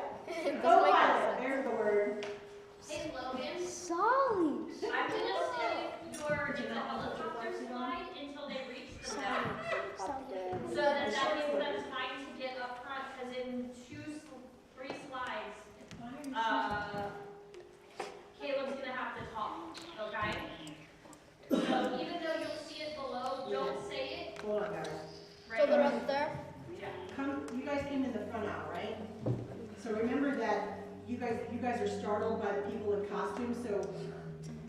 A: Co-pilot, there's the word.
B: Hey Logan,
C: Solid.
B: I'm gonna save your helicopter slide until they reach the back. So that gives them time to get up front, because in 3 slides, Caleb's gonna have to talk, okay? So even though you'll see it below, don't say it.
A: Hold on, guys.
I: So they're up there?
A: Come, you guys came in the front aisle, right? So remember that you guys are startled by the people in costumes, so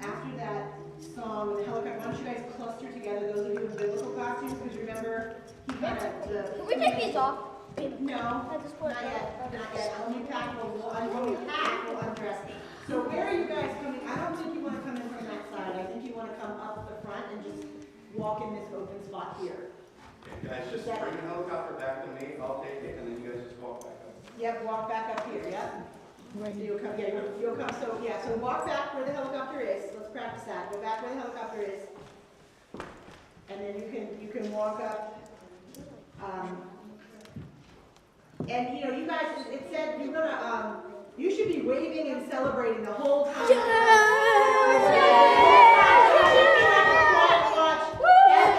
A: after that song with the helicopter, why don't you guys cluster together, those of you in biblical costumes, because remember, he kind of,
C: Can we take these off?
A: no,
C: At this point,
A: not yet, not yet, when we pack, we'll undress. So where are you guys coming, I don't think you want to come in from that side, I think you want to come up the front and just walk in this open spot here.
D: Okay, guys, just bring the helicopter back to me, I'll take it, and then you guys just walk back up.
A: Yep, walk back up here, yep. So you'll come, yeah, you'll come, so walk back where the helicopter is, let's practice that, go back where the helicopter is. And then you can walk up, and you know, you guys, it said you're gonna, you should be waving and celebrating the whole time. And the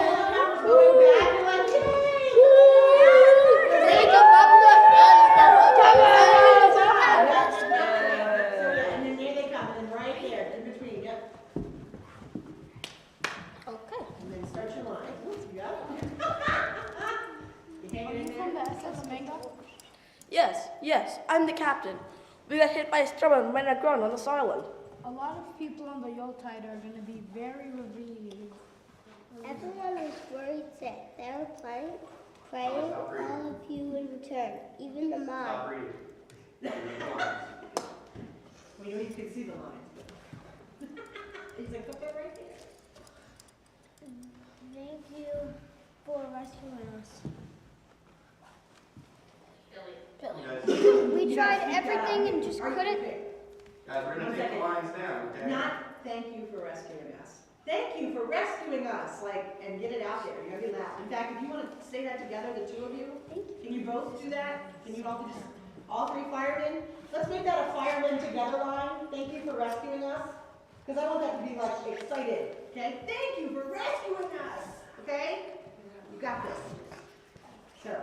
A: helicopter's going back, you're like, yay! And then there they come, and then right there, in between, yep.
C: Okay.
A: And then start your line. You got it? You hanging in there?
H: Yes, I'm the captain. We got hit by a storm and ran aground on this island.
G: A lot of people on the Yuletide are going to be very relieved.
C: Everyone is worried sick. They were praying all of you in return, even the mom.
D: Stop reading.
A: Well, you know, you can see the lines. He's like, put that right there.
C: Thank you for rescuing us.
B: Billy.
C: We tried everything and just
A: Are you-
C: couldn't.
A: okay.
D: Guys, we're gonna take the lines down, okay?
A: Not thank you for rescuing us. Thank you for rescuing us, like, and get it out there. You gotta get loud. In fact, if you want to say that together, the two of you, can you both do that? Can you all just, all 3 firemen? Let's make that a firemen together line. Thank you for rescuing us. Because I want that to be like excited, okay? Thank you for rescuing us, okay? You got this. So,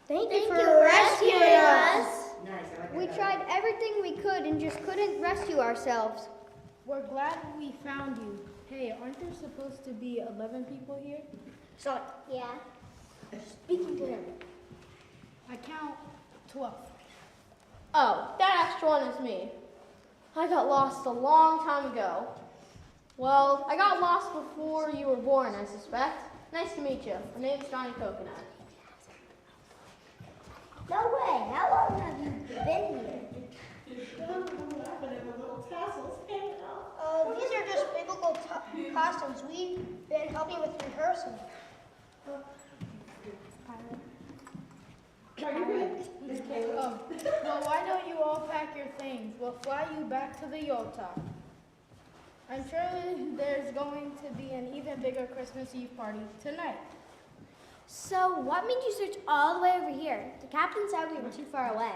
C: Thank you for rescuing us.
A: nice, I like that.
C: We tried everything we could and just couldn't rescue ourselves.
G: We're glad we found you. Hey, aren't there supposed to be 11 people here?
H: Sorry.
C: Yeah.
H: Speaking to him.
G: I count 12.
I: Oh, that extra one is me. I got lost a long time ago. Well, I got lost before you were born, I suspect. Nice to meet you. My name's Johnny Coconut.
C: No way. How long have you been here?
E: Oh, these are just biblical costumes. We've been helping with rehearsal.
G: Well, why don't you all pack your things? We'll fly you back to the Yuletide. I'm sure there's going to be an even bigger Christmas Eve party tonight.
C: So, what made you search all the way over here? The captain said we were too far away.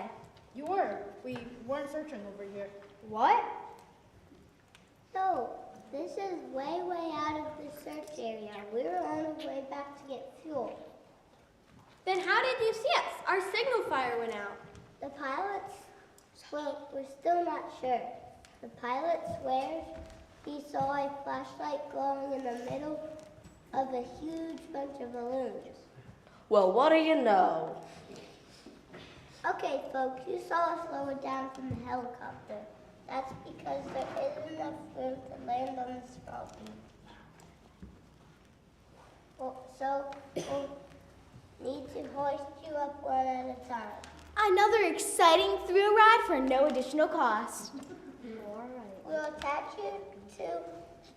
G: You were. We weren't searching over here.
C: What? No, this is way, way out of the search area. We were on our way back to get fuel.
E: Then how did you see us? Our signal fire went out.
C: The pilots, well, we're still not sure. The pilot swears he saw a flashlight glowing in the middle of a huge bunch of balloons.
H: Well, what do you know?
C: Okay, folks, you saw us lower down from the helicopter. That's because there isn't enough room to land on the small beach. So we'll need to hoist you up one at a time.
E: Another exciting thrill ride for no additional cost.
C: We'll attach you to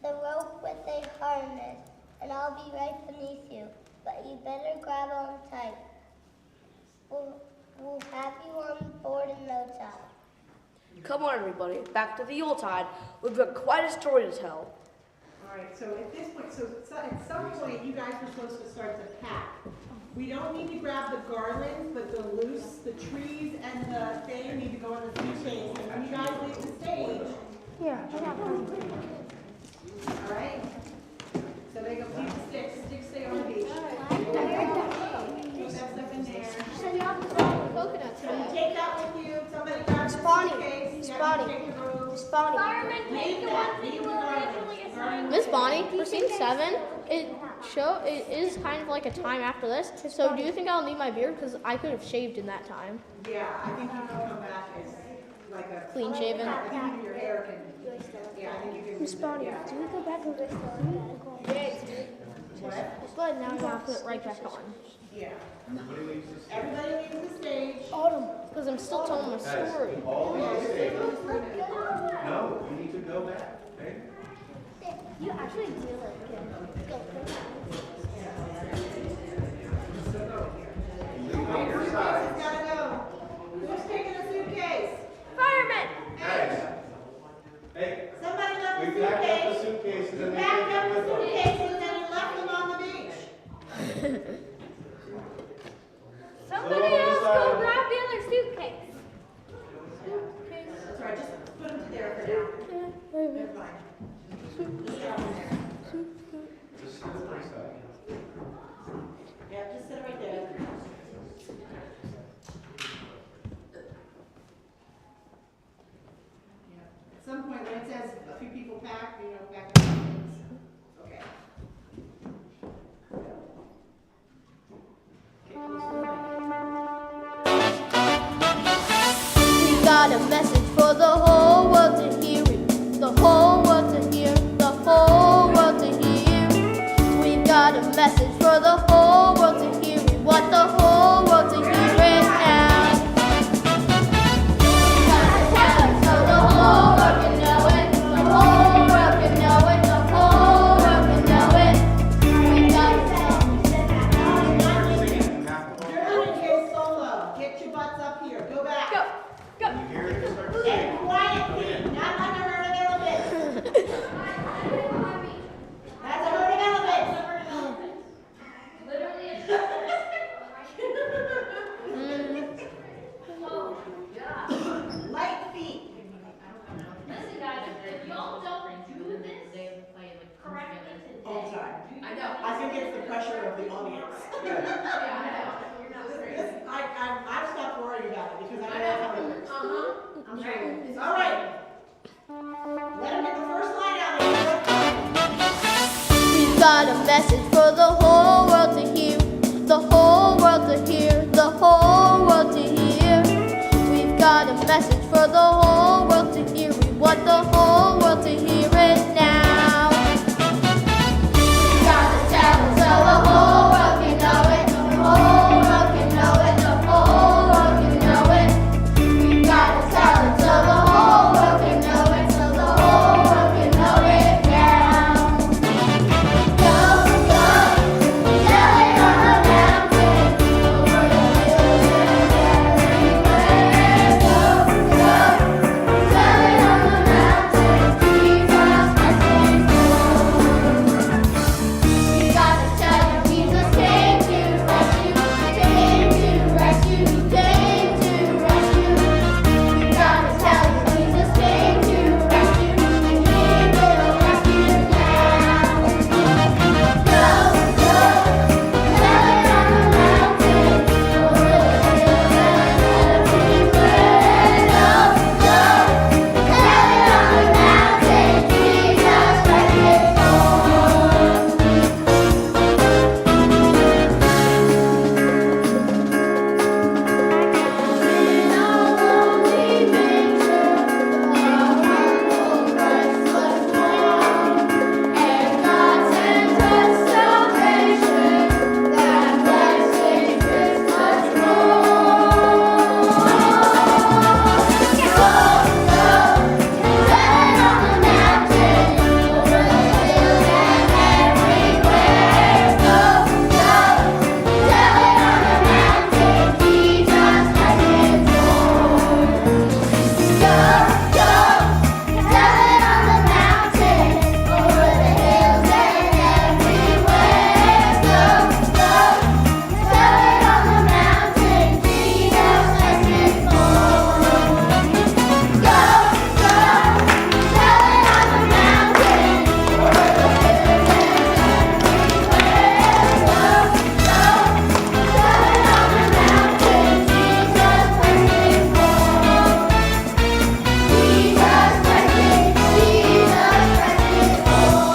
C: the rope with a harness, and I'll be right beneath you. But you better grab on tight. We'll have you on board in no time.
H: Come on, everybody. Back to the Yuletide. We've got quite a story to tell.
A: All right, so at this point, at some point, you guys were supposed to start to pack. We don't need to grab the garlands, but the trees and the thing need to go on the suitcase. And when you guys leave the stage, all right? So they go keep the sticks. Sticks stay on the beach. Put that stuff in there.
I: Coconut
A: So you take that with you. Somebody grab the
E: Bonnie.
A: suitcase.
E: Miss
A: Yeah,
E: Bonnie.
A: take the robe.
E: Miss Bonnie.
B: Fireman, take the ones that you were originally assigned.
I: Miss Bonnie, for scene 7, it is kind of like a time after this. So do you think I'll need my beard? Because I could have shaved in that time.
A: Yeah, I think you can come back as like a
I: Clean shaven.
A: I think even your hair can. Yeah, I think you can.
E: Miss Bonnie,
A: Yeah.
E: do we go back and
A: What?
I: Just go ahead now and I'll put it right back on.
A: Yeah. Everybody leaves the stage.
I: Because I'm still telling my story.
D: All these stages. No, you need to go back, okay?
C: You actually do look good.
D: On your side.
A: Suitcase gotta go. Who's taking a suitcase?
B: Fireman!
D: Guys, hey,
A: Somebody left the
D: we packed up the
A: suitcase.
D: suitcases
A: You
D: and they
A: packed
D: took
A: up
D: it
A: the
D: with them.
A: suitcases and then you left them on the beach.
J: Somebody else go grab the other suitcase.
A: That's right, just put them to there for now. They're fine. Just drop them there.
D: Just sit at my side.
A: Yeah, just sit right there. Yeah. At some point, when it says a few people pack, back up. Okay.
I: We got a message for the whole world to hear it. The whole world to hear. The whole world to hear. We've got a message for the whole world to hear it. Want the whole world to hear it now. We gotta tell it so the whole world can know it. The whole world can know it. The whole world can know it. We gotta tell
A: You're in here solo. Get your butts up here. Go back.
B: Go, go.
D: When you hear it, just start
I: got a message for the whole world to hear. We want the whole world to hear it now. We gotta tell it so the whole world can know it. The whole world can know it. The whole world can know it. We gotta tell it so the whole world can know it. So the whole world can know it now. Go, go, tell it on the mountain, over the hills and everywhere. Go, go, tell it on the mountain, Jesus Christ is born. We gotta tell you Jesus came to rescue, came to rescue, came to rescue. We gotta tell you Jesus came to rescue, and He will rescue now. Go, go, tell it on the mountain, over the hills and everywhere. Go, go, tell it on the mountain, Jesus Christ is born. In a lonely manger, a humble Christ was born, and God sent us salvation that blessed Christmas morn. Go, go, tell it on the mountain, over the hills and everywhere. Go, go, tell it on the mountain, Jesus Christ is born. Go, go, tell it on the mountain, over the hills and everywhere. Go, go, tell it on the mountain, Jesus Christ is born. Go, go, tell it on the mountain, over the hills and everywhere. Go, go, tell it on the mountain, Jesus Christ is born. Jesus Christ is born.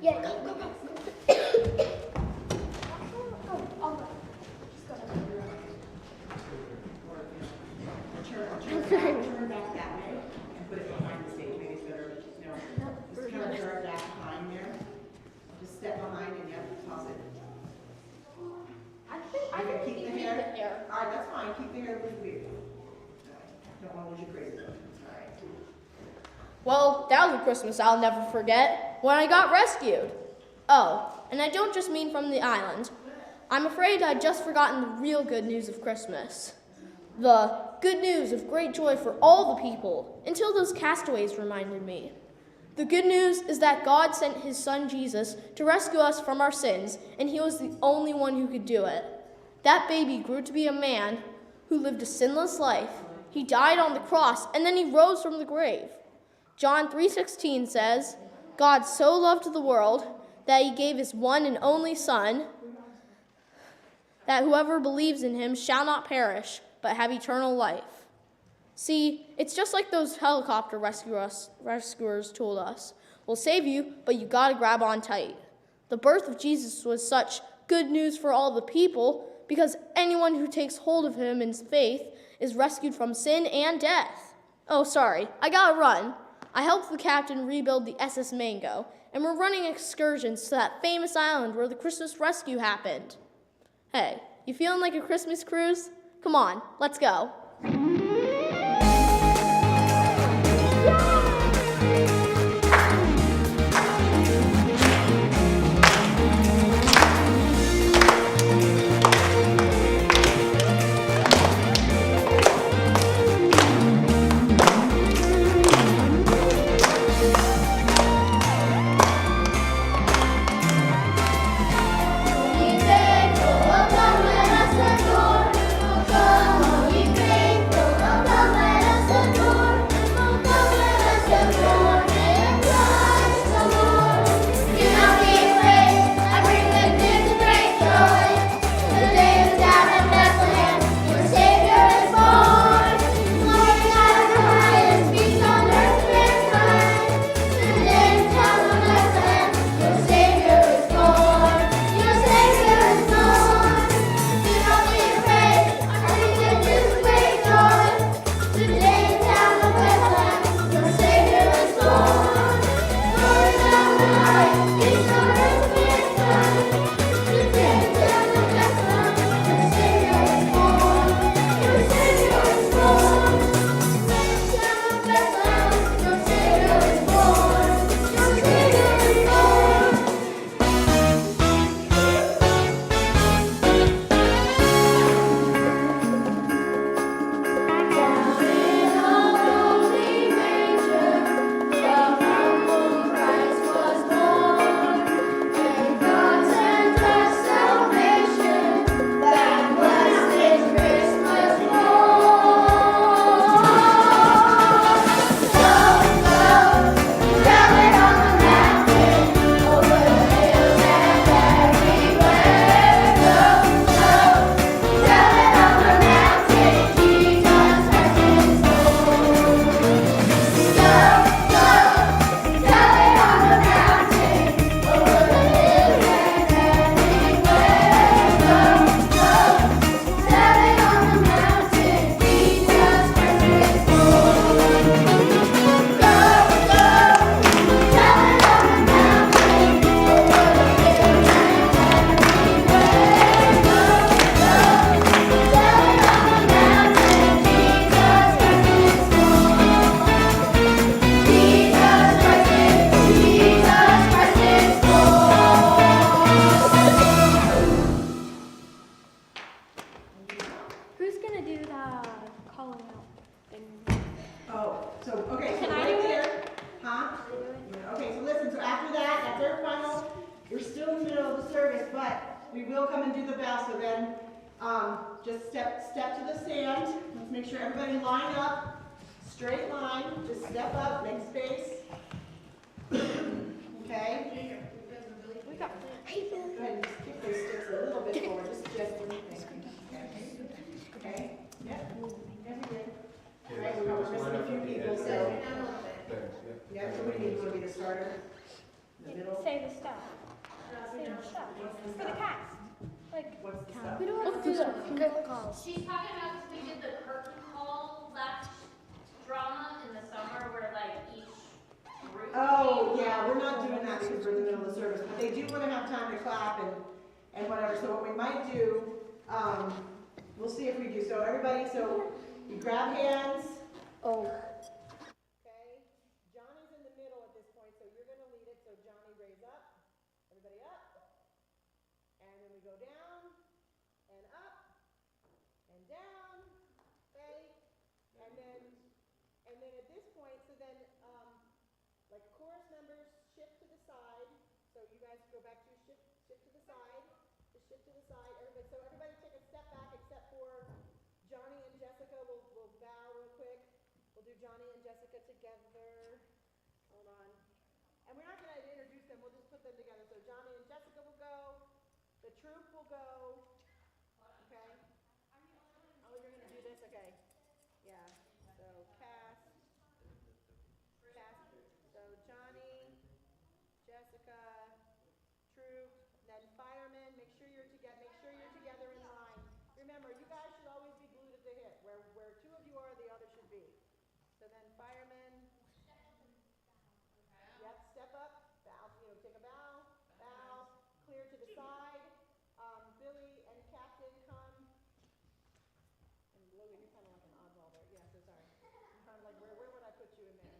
I: Yeah, go, go, go.
A: Turn back that way and put it behind the stage. Maybe it's better, just kind of turn back behind there. Just step behind and you have to toss it.
I: I think
A: You can keep the hair.
I: the hair.
A: All right, that's fine. Keep the hair loose weird. Don't want to lose your crazy look. All right.
I: Well, that was a Christmas I'll never forget, when I got rescued. Oh, and I don't just mean from the island. I'm afraid I'd just forgotten the real good news of Christmas. The good news of great joy for all the people, until those castaways reminded me. The good news is that God sent His Son Jesus to rescue us from our sins, and He was the only one who could do it. That baby grew to be a man who lived a sinless life. He died on the cross, and then He rose from the grave. John 3:16 says, God so loved the world that He gave His one and only Son, that whoever believes in Him shall not perish, but have eternal life. See, it's just like those helicopter rescuers told us. We'll save you, but you gotta grab on tight. The birth of Jesus was such good news for all the people, because anyone who takes hold of Him in faith is rescued from sin and death. Oh, sorry, I gotta run. I helped the captain rebuild the SS Mango, and we're running excursions to that famous island where the Christmas rescue happened. Hey, you feeling like a Christmas cruise? Come on, let's go.
C: Come, ye faithful,
A: bow, so then, just step to the sand. Let's make sure everybody line up, straight line, just step up, make space. Okay?
E: We got
A: Go ahead and just kick those sticks a little bit forward, just gently. Okay? Yep. Yes, we did. All right, we're missing a few people, so.
D: There, yeah.
A: Yeah, so what do you need? Want to be the starter? In the middle?
J: Say the stuff. Say the stuff. For the cast. Like,
A: What's the stuff?
C: We don't have to do that. Curtain calls.
B: She's talking about, because we did the curtain call last drama in the summer where like each group.
A: Oh, yeah, we're not doing that because we're in the middle of the service, but they do want to have time to clap and whatever, so what we might do, we'll see if we do, so everybody, so you grab hands.
C: Oh.
A: Okay, Johnny's in the middle at this point, so you're gonna lead it, so Johnny raise up, everybody up, and then we go down, and up, and down, okay, and then at this point, so then, like chorus members shift to the side, so you guys go back to shift to the side, just shift to the side, everybody, so everybody take a step back except for Johnny and Jessica, we'll bow real quick, we'll do Johnny and Jessica together, hold on, and we're not gonna introduce them, we'll just put them together, so Johnny and Jessica will go, the troop will go, okay? Oh, you're gonna do this, okay, yeah, so cast, so Johnny, Jessica, troop, then firemen, make sure you're together in line. Remember, you guys should always be glued at the hip. Where two of you are, the other should be. So then firemen. Yep, step up, bow, take a bow, clear to the side. Billy and Captain come. And Logan, you're kind of like an oddball there. Yeah, so sorry. I'm kind of like, where would I put you in there?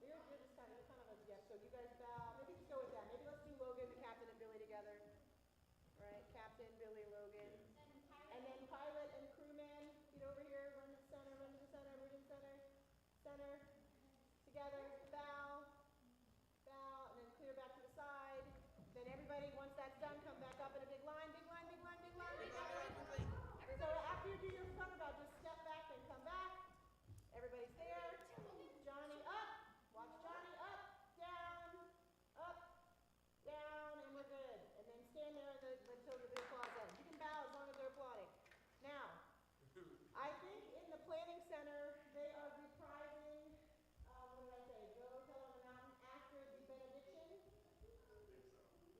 A: You're just kind of a, yeah, so you guys bow. Maybe just go with that. Maybe let's do Logan, the Captain, and Billy together. Right, Captain, Billy, Logan. And then pilot and crewman, get over here, run to the center, move to the center, together, bow, and then clear back to the side. Then everybody, once that's done, come back up in a big line, big line. So after you do your front bow, just step back and come back. Everybody's there. Johnny up, watch Johnny up, down, and we're good. And then stand there until the applause ends. You can bow as long as they're applauding. Now, I think in the planning center, they are reprising, what did I say, Go Tell on the Mountain after the benediction?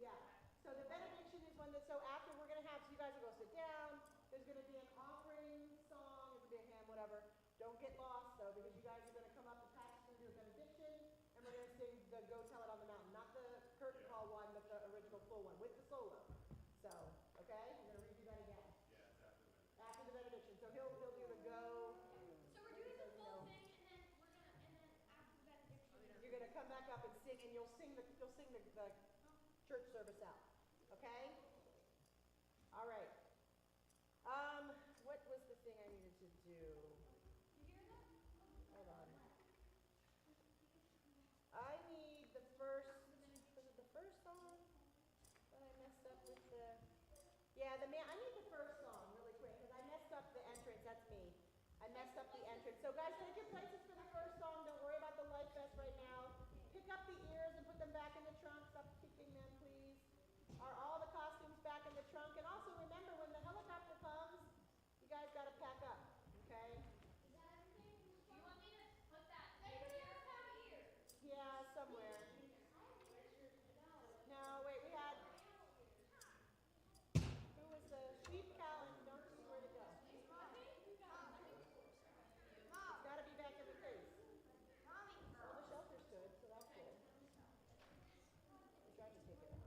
A: Yeah, so the benediction is when so after we're going to have, so you guys will go sit down, there's going to be an offering song, it's going to be a hymn, whatever. Don't get lost though, because you guys are going to come up, the pastor's going to do a benediction, and we're going to sing the Go Tell It on the Mountain, not the curtain call one, but the original full one, with the solo. So, okay, we're going to redo that again. After the benediction, so he'll do the go.
J: so we're doing the full thing, and then after the benediction.
A: You're gonna come back up and sing, and you'll sing the church service out. Okay? All right. What was the thing I needed to do? Hold on. I need the first. Was it the first song that I messed up with the? Yeah, I need the first song really quick because I messed up the entrance. That's me. I messed up the entrance. So guys, take your places for the first song. Don't worry about the life vest right now. Pick up the ears and put them back in the trunk. Stop kicking them, please. Are all the costumes back in the trunk? And also remember, when the helicopter comes, you guys got to pack up. Okay?
B: Is that everything? Do you want me to put that here?
A: Yeah, somewhere. No, wait, we had. Who was the sheep cow and donkey? Where'd it go? It's got to be back in the case. Well, the shelter's good, so that's good. We tried to take it out.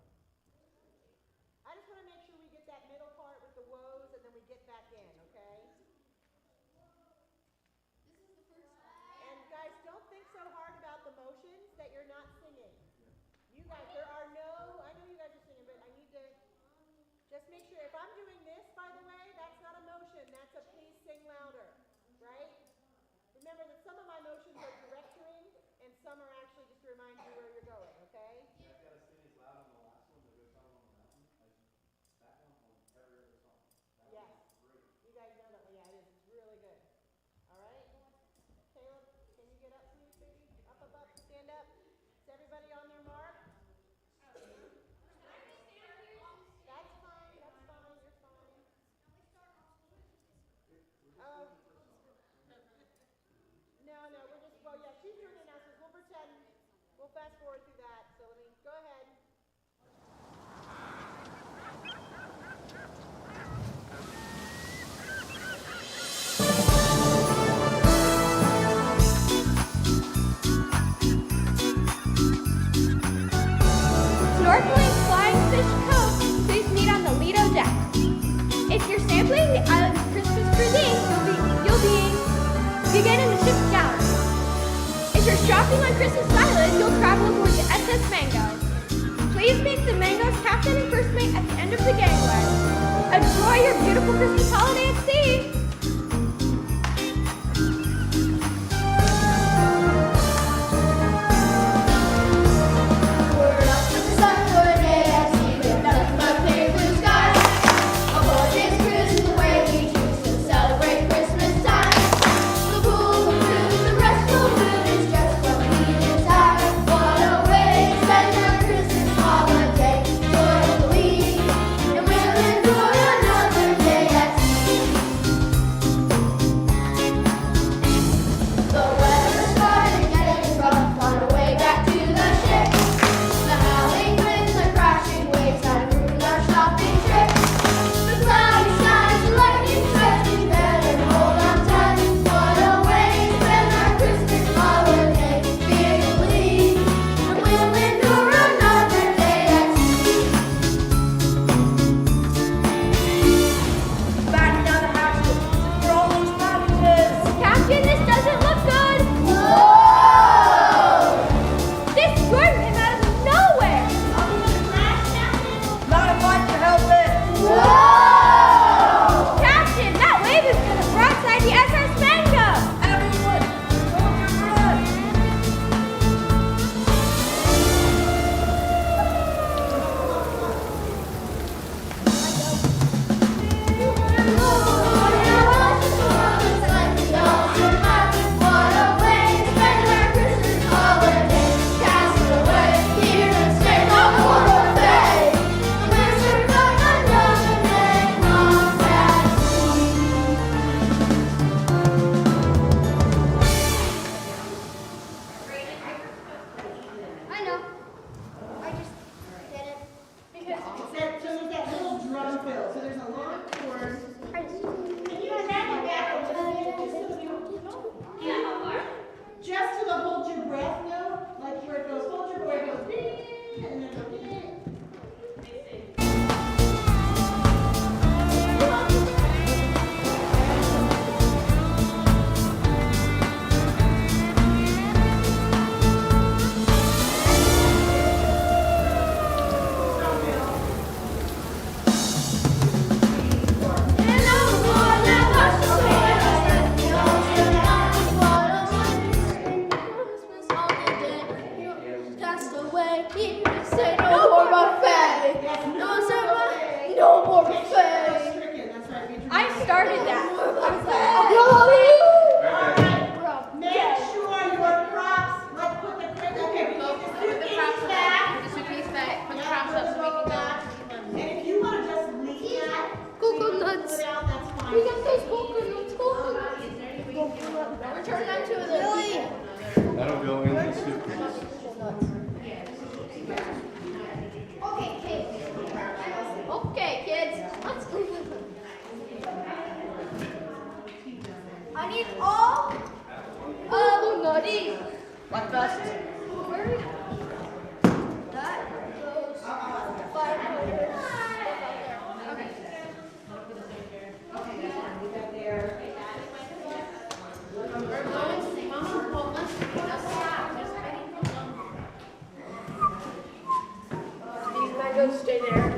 A: I just want to make sure we get that middle part with the woes, and then we get back in, okay? And guys, don't think so hard about the motions that you're not singing. You guys, I know you guys are singing, but I need to just make sure, if I'm doing this, by the way, that's not a motion, that's a please sing louder, right? Remember that some of my motions are directoring, and some are actually just to remind you where you're going, okay?
D: I've got to sing as loud on the last one, the Go Tell It on the Mountain. That one.
A: fast forward through that, so let me, go ahead.
J: Snorkeling Flying Fish Cove, please meet on the Lido deck. If you're sampling the island's Christmas cuisine, you'll be begin in the ship's gallery. If you're shopping on Christmas Island, you'll travel aboard the SS Mango. Please meet the Mango's captain and first mate at the end of the gangway. Enjoy your beautiful Christmas holiday at sea!
D: That'll go in the suitcase.
E: Okay, kids, let's go. I need all of these.
H: What best?
E: That goes 500.
H: These mangoes stay there.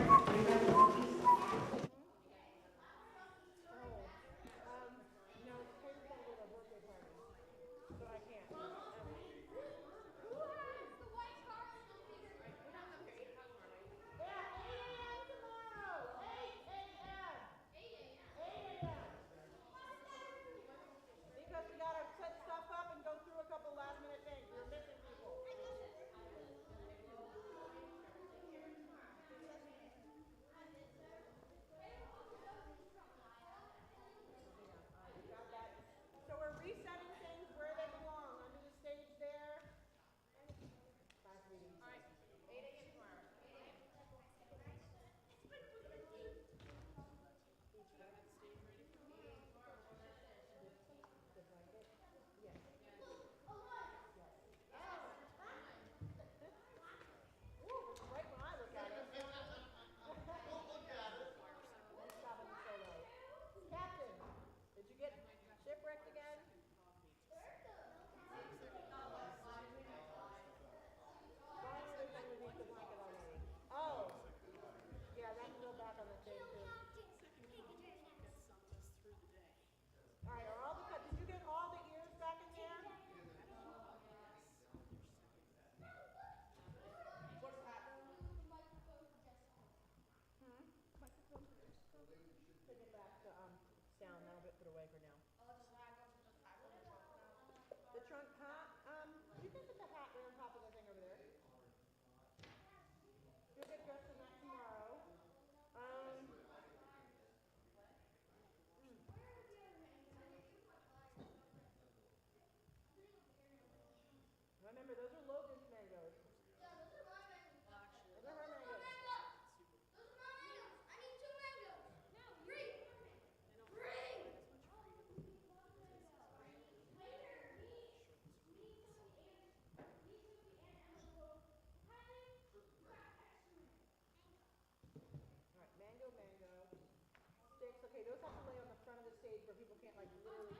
A: like literally.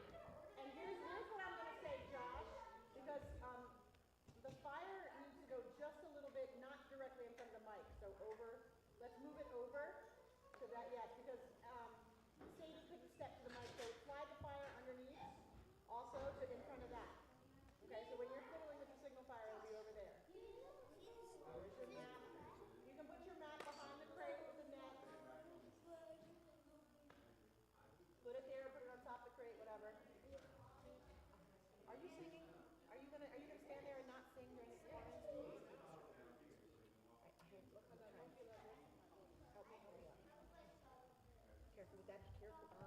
A: And here's what I'm gonna say, Josh, because the fire needs to go just a little bit, not directly in front of the mic, so over. Let's move it over to that, yes, because Sadie couldn't step to the mic, so slide the fire underneath, also to in front of that. Okay, so when you're fiddling with the signal fire, it'll be over there. There's your mat. You can put your mat behind the crate with the net. Put it there, put it on top of the crate, whatever. Are you singing? Are you gonna stand there and not sing during the performance? Help me up. Careful with that, careful. No.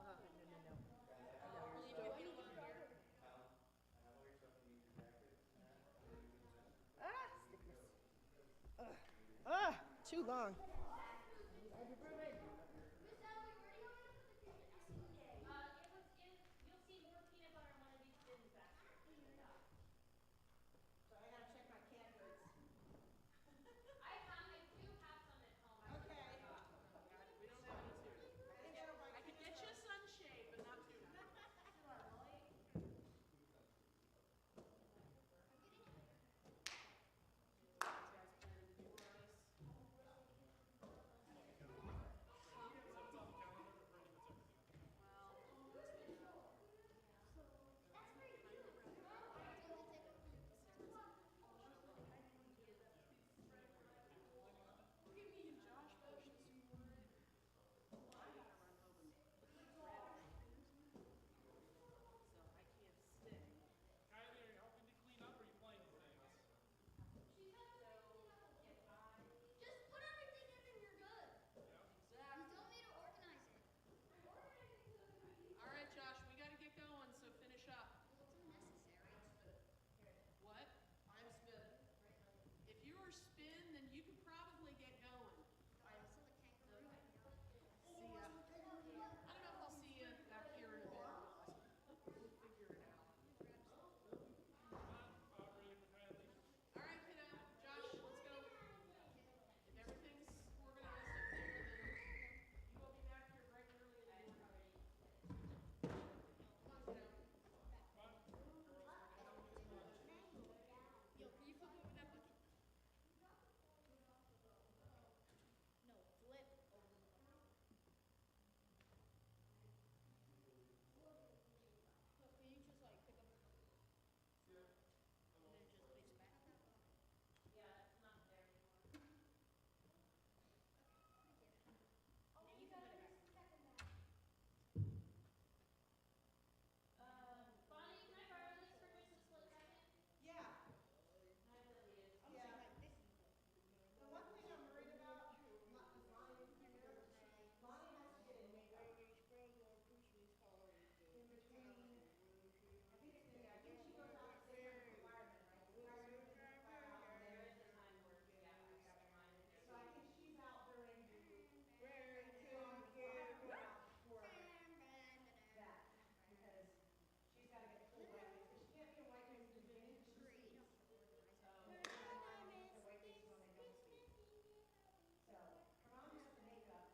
A: Stickers. Too long.
B: Miss Ellie, where do you want me to put the cream? You'll see more peanut butter in one of these bins back here.
A: So I gotta check my canned goods.
B: I do have some at home.
A: Okay.
K: We don't have any too. I could get you a sunshade, but not tuna. Look at me and Josh pushing some wood. I gotta run home and so I can't stay.
L: Kylie, are you helping to clean up or are you playing with things?
E: Just put everything in and you're good.
L: Yeah.
E: You don't need to organize it.
K: All right, Josh, we gotta get going, so finish up.
E: It's unnecessary.
K: What? I'm spinning. If you are spin, then you can probably get going.
E: I also the kangaroo.
K: See ya. I don't know if I'll see you back here in a bit or not. We'll figure it out.
L: About ready for Kylie.
K: All right, kiddo. Josh, let's go. If everything's organized up there, then you will be back here bright and early in the morning. Come on, kiddo.
E: Yo, can you flip over that bucket? No, flip over the bucket. Look, can you just like pick up the bucket? And then just place it back?
B: Yeah, it's not there anymore.
E: And then you can put it back.
B: Bonnie, can I borrow these for just a split second?
A: Yeah.
B: I have to leave.
A: Yeah. The one thing I'm worried about, Bonnie isn't here. Bonnie has to get in makeup. In between, I think she goes out to say her requirement, right? The fireman is fire out and
B: There
A: there.
B: is a time where, yeah, I got mine.
A: So I think she's out during the, so I'm gonna go out for that, because she's gotta get full white face, because she can't be in white face in the beginning, because she sleeps. So, the white face when they don't sleep. So, her mom has the makeup,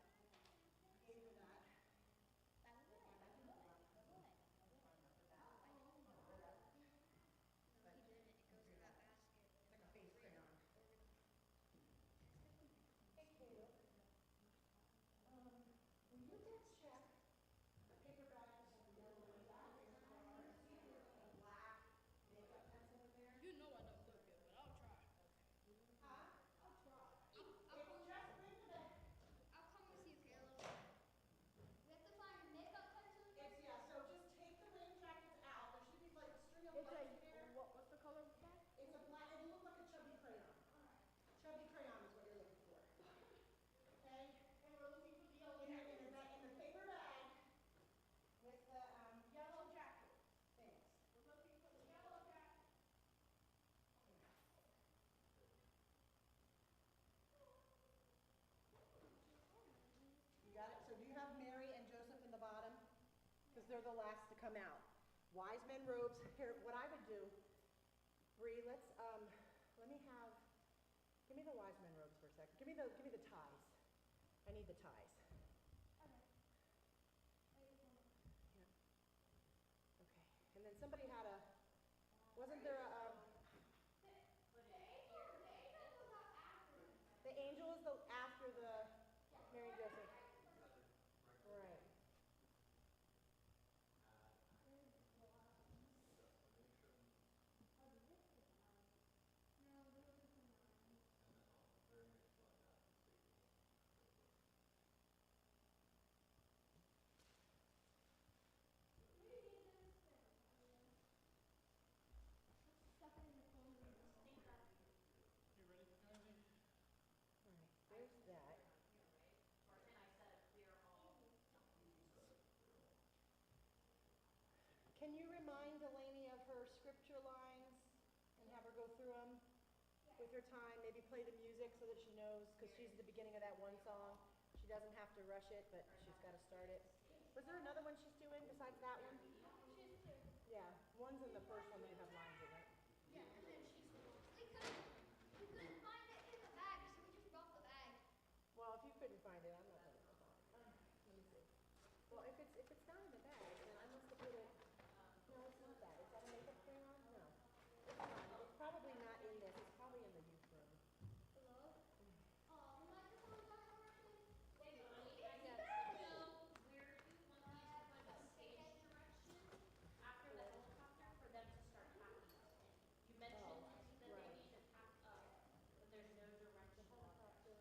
A: gave her that. Like a face crayon. Hey, Caleb. Will you just check the paper bag for some yellow makeup? See if there's a black makeup pencil in there?
E: You know I don't look good, but I'll try.
A: Huh? I'll try.
E: I'll
A: Just bring the bag.
E: come with you, Caleb. We have to find a makeup pencil.
A: So just take the rain jackets out. There should be like a string of lights in there.
H: What's the color of that?
A: It's a black, it'll look like a chubby crayon. Chubby crayon is what you're looking for. Okay?
B: And we're looking for the yellow
A: In the paper bag with the yellow jacket. Thanks.
B: We're looking for the yellow jacket.
A: You got it? So do you have Mary and Joseph in the bottom? Because they're the last to come out. Wise men robes. Here, what I would do, Bree, let me the wise men robes for a second. Give me the ties. I need the ties. Yeah. take her time, maybe play the music so that she knows, because she's at the beginning of that one song. She doesn't have to rush it, but she's got to start it. Was there another one she's doing besides that one? Yeah, one's in the first one that have lines in it.
E: Yeah, and then we couldn't find it in the bag, so we just brought the bag.
A: Well, if you couldn't find it, I'm not going to find it. Let me see. Well, if it's not in the bag, then I must have put it. No, it's not that. Is that a makeup crayon? No. It's not. It's probably not in this. It's probably in the youth room.
E: Hello? Oh, the microphone's not working.
B: Hey, Bonnie, I need to know where you want me to put a stage direction after the helicopter for them to start packing up. You mentioned that they need to pack up, but there's no direction.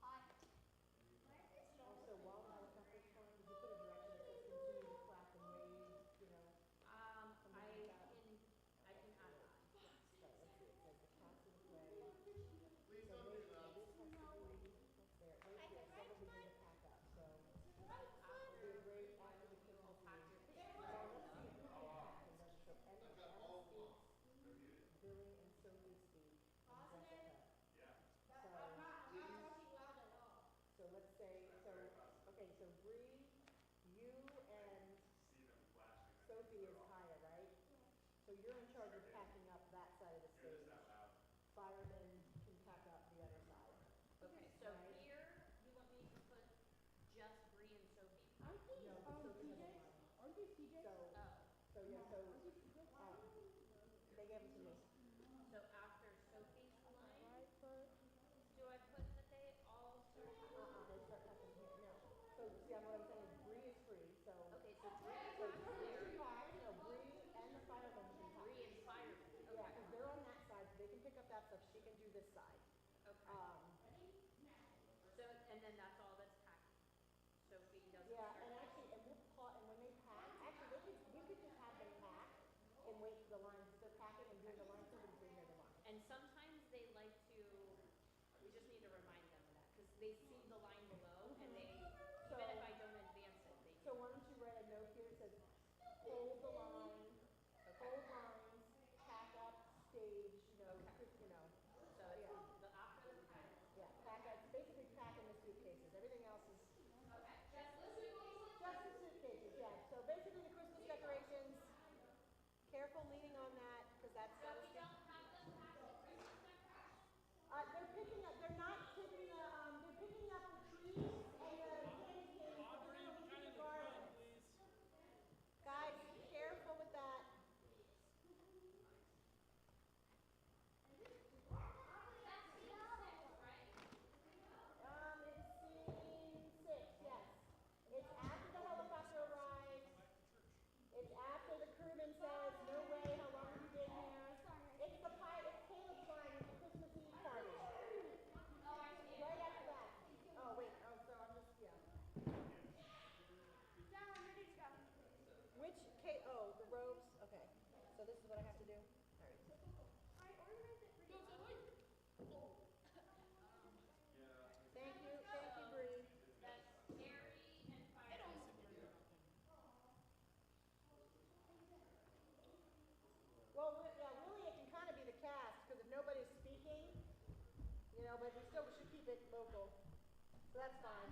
E: Hi.
A: Also, while the helicopter's flying, did you put a direction that says continue to clap and wave, you know?
B: I can add that.
A: So let's see, it says the cats in the way.
F: Please
A: So
F: don't
A: wait,
F: do that.
A: this has to be, what's there? Right here, someone begin to pack up, so. It'll be a great after the Christmas Eve. So let's see if we can pack and then so
F: I've got all of them. They're
A: Emma
F: muted.
A: speaks, Billy and Sophie speak, and Jessica.
L: Yeah.
A: So let's say, okay, so Bree, you and
L: See them flashing.
A: Sophie is Kaya, right? So you're in charge of packing up that side of the
L: Hear
A: stage.
L: this out loud.
A: Firemen can pack up the other side.
B: Okay, so
A: Right.
B: here, you want me to put just Bree and Sophie?
A: No, Sophie has one.
G: Aren't these TJ?
B: Oh,
A: They gave them to me.
B: so after Sophie's line, do I put that they all start packing?
A: They start packing here, no. So, see, what I'm saying is Bree is free, so.
B: Okay, so Bree
A: So
B: packs
A: Bree
B: there,
A: can pack, no, Bree and the firemen can pack.
B: Bree and firemen,
A: Yeah,
B: okay,
A: because they're on that side, so they can pick up that stuff, she can do this side.
B: okay. So, and then that's all that's packing. Sophie doesn't
A: Yeah,
B: start
A: and
B: packing.
A: actually, and we'll call, and when they pack, actually, we could just have them pack and wait for the lines, they're packing and doing the line, somebody's doing the line.
B: And sometimes they like to, we just need to remind them of that, because they see the line below, and they,
A: So-
B: even if I don't advance it, they.
A: So why don't you write a note here that says, hold the line, hold lines, pack up, stage, you know,
B: So it's
A: yeah.
B: the after the pack.
A: Yeah, pack up, basically packing the suitcases, everything else is
B: Okay, just the suitcases?
A: just the suitcases, yeah. So basically the Christmas decorations, careful leaning on that, because that's.
B: So we don't have them pack the Christmas decorations?
A: They're picking up, they're not picking the, they're picking up the trees and the candy canes, but
L: Aubrey,
A: they're gonna
L: kind
A: leave
L: of
A: the garland.
L: decline, please.
A: Guys, careful with that.
B: That's scene 6, right?
A: It's scene 6, yes. It's after the helicopter arrives. It's after the crewman says, no way, how long have you been here? It's Caleb's line at the Christmas Eve party.
B: Oh, I see it.
A: Right after that. Oh, wait, so I'm just, yeah.
E: Now I'm ready to go.
A: The robes, okay. So this is what I have to do? All right.
E: I organized it for you.
A: Thank you, Bree.
B: That's Terry and firemen.
A: Well, yeah, really it can kind of be the cast, because if nobody's speaking, but we still should keep it local. So that's fine.